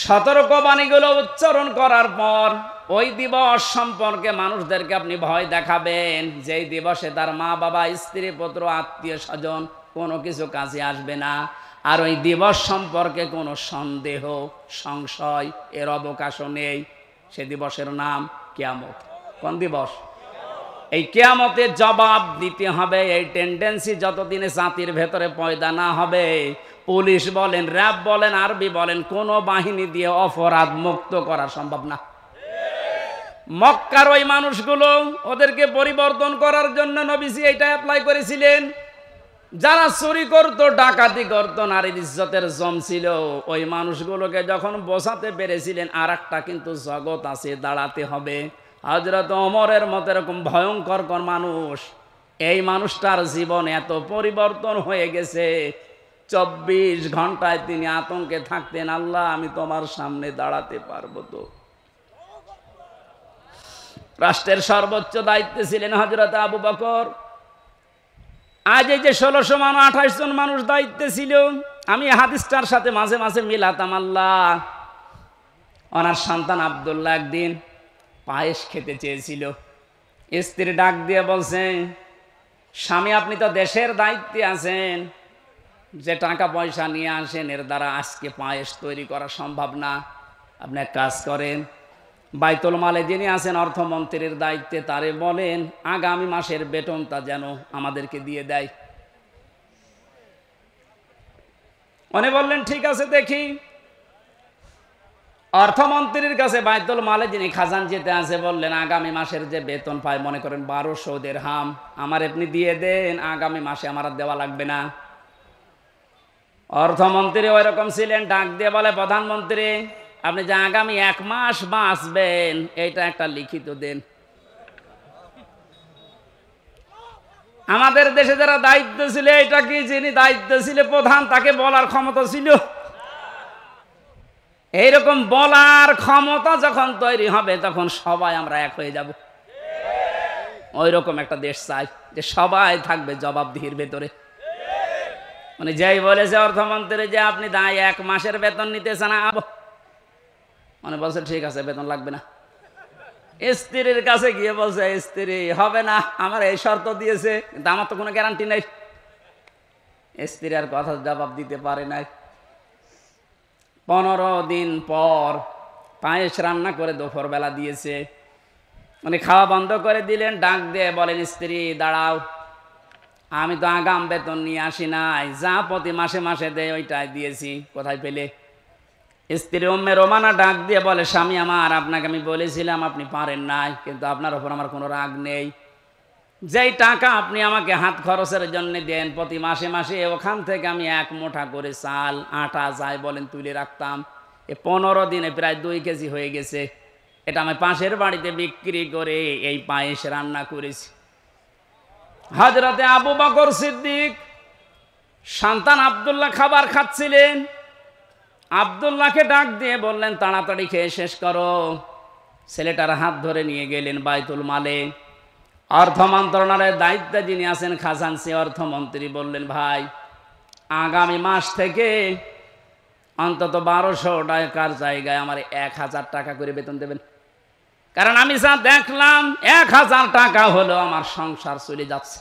সতর্কবাণীগুলো উচ্চারণ করার পর ওই দিবস সম্পর্কে মানুষদেরকে আপনি ভয় দেখাবেন, যেই দিবসে তার মা বাবা স্ত্রী পুত্র আত্মীয় স্বজন কোনো কিছু কাজে আসবে না। আর ওই দিবস সম্পর্কে কোনো সন্দেহ সংশয় এর অবকাশও নেই। সে দিবসের নাম কিয়ামত। কোন দিবস? এই কিয়ামতের জবাব দিতে হবে। এই টেন্ডেন্সি যতদিনে জাতির ভেতরে পয়দা না হবে, পুলিশ বলেন, র্যাব বলেন, আরবি বলেন, কোনো বাহিনী দিয়ে অপরাধ মুক্ত করা সম্ভব না। মক্কার ওই মানুষগুলো, ওদেরকে পরিবর্তন করার জন্য নবীজি এটা অ্যাপ্লাই করেছিলেন। যারা চুরি করত, ডাকাতি করত, নারীর ইজ্জতের জম ছিল, ওই মানুষগুলোকে যখন বোঝাতে পেরেছিলেন আর একটা কিন্তু জগৎ আছে, দাঁড়াতে হবে। হযরত ওমরের মতো এরকম ভয়ঙ্কর মানুষ, এই মানুষটার জীবন এত পরিবর্তন হয়ে গেছে, 24 ঘন্টায় তিনি আতঙ্কে থাকতেন, আল্লাহ আমি তোমার সামনে দাঁড়াতে পারবো তো? রাষ্ট্রের সর্বোচ্চ দায়িত্বে ছিলেন হযরত আবু বকর। আজ এই যে 1600 মানুষ 28 জন মানুষ দায়িত্বে ছিল, আমি হাদিসটার সাথে মাঝে মাঝে মিলাতাম। আল্লাহ, ওনার সন্তান আব্দুল্লাহ একদিন পায়েস খেতে চেয়েছিল। স্ত্রী ডাক দিয়ে বলছে, স্বামী আপনি তো দেশের দায়িত্বে আছেন, যে টাকা পয়সা নিয়ে আসেন এর দ্বারা আজকে পায়েস তৈরি করা সম্ভব না। আপনি এক কাজ করেন, বাইতুল মালে যিনি আছেন অর্থমন্ত্রীর দায়িত্বে, তারে বলেন আগামী মাসের বেতনটা যেন আমাদেরকে দিয়ে দেয়। উনি বললেন ঠিক আছে দেখি। অর্থমন্ত্রীর কাছে বাইতুল মালে যিনি খাজানচিতে আছে বললেন আগামী মাসের যে বেতন পায়, মনে করেন 1200 দিরহাম, আমার আপনি দিয়ে দেন, আগামী মাসে আমার আর দেওয়া লাগবে না। অর্থমন্ত্রী ওই রকম ছিলেন, ডাক দিয়ে বলে প্রধানমন্ত্রী আপনি যে আগামী 1 মাস বাঁচবেন এইটা একটা লিখিত দেন। আমাদের দেশে যারা দায়িত্ব ছিল, এটা কি যিনি দায়িত্ব ছিল প্রধান, তাকে বলার ক্ষমতা ছিল? এইরকম বলার ক্ষমতা যখন তৈরি হবে তখন সবাই আমরা এক হয়ে যাব। ওই রকম একটা দেশ চাই যে সবাই থাকবে জবাবদিহির ভেতরে। মানে যেই বলেছে অর্থমন্ত্রী যে আপনি দায় 1 মাসের বেতন নিতে চান, মানে বলছে ঠিক আছে বেতন লাগবে না। স্ত্রীর কাছে গিয়ে বলছে স্ত্রী হবে না, আমার এই শর্ত দিয়েছে কিন্তু আমার তো কোনো গ্যারান্টি নেই। স্ত্রী আর কথা জবাব দিতে পারে নাই। 15 দিন পর পায়েস রান্না করে দুপুর বেলা দিয়েছে, মানে খাওয়া বন্ধ করে দিলেন। ডাক দিয়ে বলেন স্ত্রী দাঁড়াও, আমি তো আগাম বেতন নিয়ে আসি নাই, যা প্রতি মাসে মাসে দেয় ওইটাই দিয়েছি, কোথায় পেলে? স্ত্রী উম্মে রোমানা ডাক দিয়ে বলে স্বামী আমার, আপনাকে আমি বলেছিলাম আপনি পারেন নাই, কিন্তু আপনার ওপর আমার কোনো রাগ নেই। যেই টাকা আপনি আমাকে হাত খরচের জন্য দেন প্রতি মাসে মাসে, ওখান থেকে আমি 1 মুঠা করে চাল আটা যাই বলেন তুলে রাখতাম। 15 দিনে প্রায় 2 কেজি হয়ে গেছে। এটা আমি পাশের বাড়িতে বিক্রি করে এই পায়েস রান্না করেছি। হযরতে আবু বকর সিদ্দিক সন্তান আব্দুল্লাহ খাবার খাচ্ছিলেন। আব্দুল্লাহকে ডাক দিয়ে বললেন তাড়াতাড়ি খেয়ে শেষ করো। ছেলেটার হাত ধরে নিয়ে গেলেন বাইতুল মালে। অর্থ মন্ত্রণালয়ের দায়িত্বে যিনি আছেন খাজানসি অর্থমন্ত্রী বললেন ভাই, আগামী মাস থেকে অন্তত 1200 টাকার জায়গায় আমার 1000 টাকা করে বেতন দেবেন। কারণ আমি যা দেখলাম 1000 টাকা হলো আমার সংসার চলে যাচ্ছে,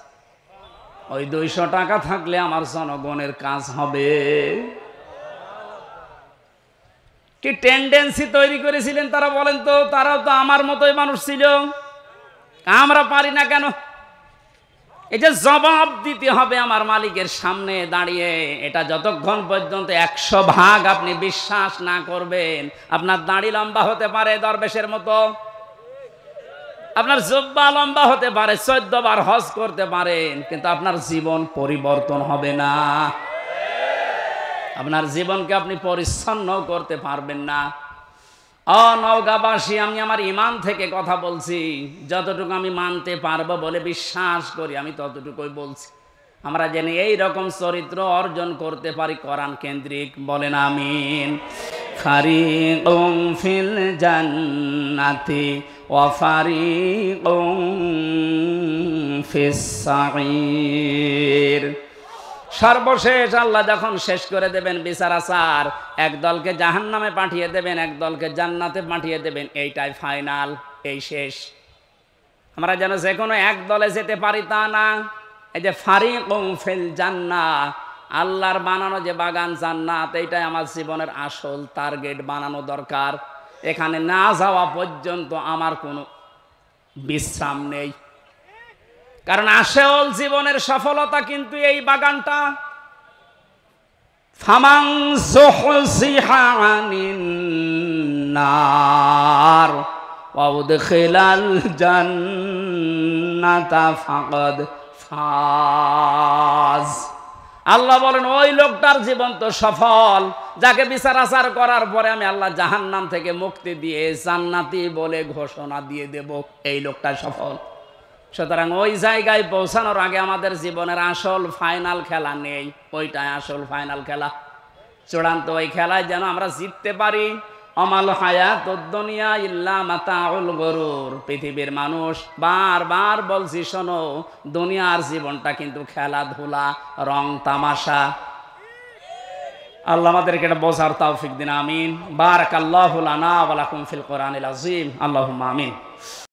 ওই 200 টাকা থাকলে আমার জনগণের কাজ হবে। কি টেন্ডেন্সি তৈরি করেছিলেন তারা বলেন তো? তারাও তো আমার মতোই মানুষ ছিল, আমরা পারি না কেন? এই যে জবাব দিতে হবে আমার মালিকের সামনে দাঁড়িয়ে, এটা যতক্ষণ পর্যন্ত 100 ভাগ আপনি বিশ্বাস না করবেন, আপনার দাড়ি লম্বা হতে পারে দরবেশের মতো, আপনার জুব্বা লম্বা হতে পারে, 14 বার হজ করতে পারেন, কিন্তু আপনার জীবন পরিবর্তন হবে না। আপনার জীবনকে আপনি পরিচ্ছন্ন করতে পারবেন না। নওগাঁবাসী, আমি আমার ইমান থেকে কথা বলছি, যতটুকু আমি মানতে পারবো বলে বিশ্বাস করি আমি ততটুকুই বলছি। আমরা যেন এই রকম চরিত্র অর্জন করতে পারি কোরআন কেন্দ্রিক, বলেন আমিন। ফারিকুম ফিল জান্নাতি ওয়া ফারিকুম ফিস সাঈর। সর্বশেষ আল্লাহ যখন শেষ করে দেবেন বিচার আচার, এক দলকে জাহান্নামে পাঠিয়ে দেবেন, এক দলকে জান্নাতে পাঠিয়ে দেবেন, এইটাই ফাইনাল, এই শেষ। আমরা যেন যে কোনো এক দলে যেতে পারি তা না। এই যে ফারিকুম ফিল জান্নাহ, আল্লাহর বানানো যে বাগান জান্নাত, এইটাই আমার জীবনের আসল টার্গেট বানানো দরকার। এখানে না যাওয়া পর্যন্ত আমার কোনো বিশ্রাম নেই, কারণ আসল জীবনের সফলতা কিন্তু এই বাগানটা। ফামান যুহজিহা আনিন নার ওয়া উদখিলাল জান্নাতা ফাকাদ ফাজ। আল্লাহ বলেন ওই লোকটার জীবন তো সফল, যাকে বিচার আচার করার পরে আমি আল্লাহ জাহান্নাম থেকে মুক্তি দিয়ে জান্নাতি বলে ঘোষণা দিয়ে দেব, এই লোকটা সফল। সুতরাং ওই জায়গায় পৌঁছানোর আগে আমাদের জীবনের আসল ফাইনাল খেলা নেই, ওইটাই আসল ফাইনাল খেলা, চূড়ান্ত ওই খেলায় যেন আমরা জিততে পারি। আমাল হায়াতুদ দুনিয়া ইল্লা মাতাউল গুরুর। পৃথিবীর মানুষ বারবার বলছি শোনো, দুনিয়ার জীবনটা কিন্তু খেলাধুলা, রং তামাশা। আল্লাহ আমাদেরকে এটা বোঝার তৌফিক দিন, আমিন। বারাকাল্লাহু লানা ওয়া লাকুম ফিল কোরআনিল আযীম। আল্লাহুম্মা আমিন।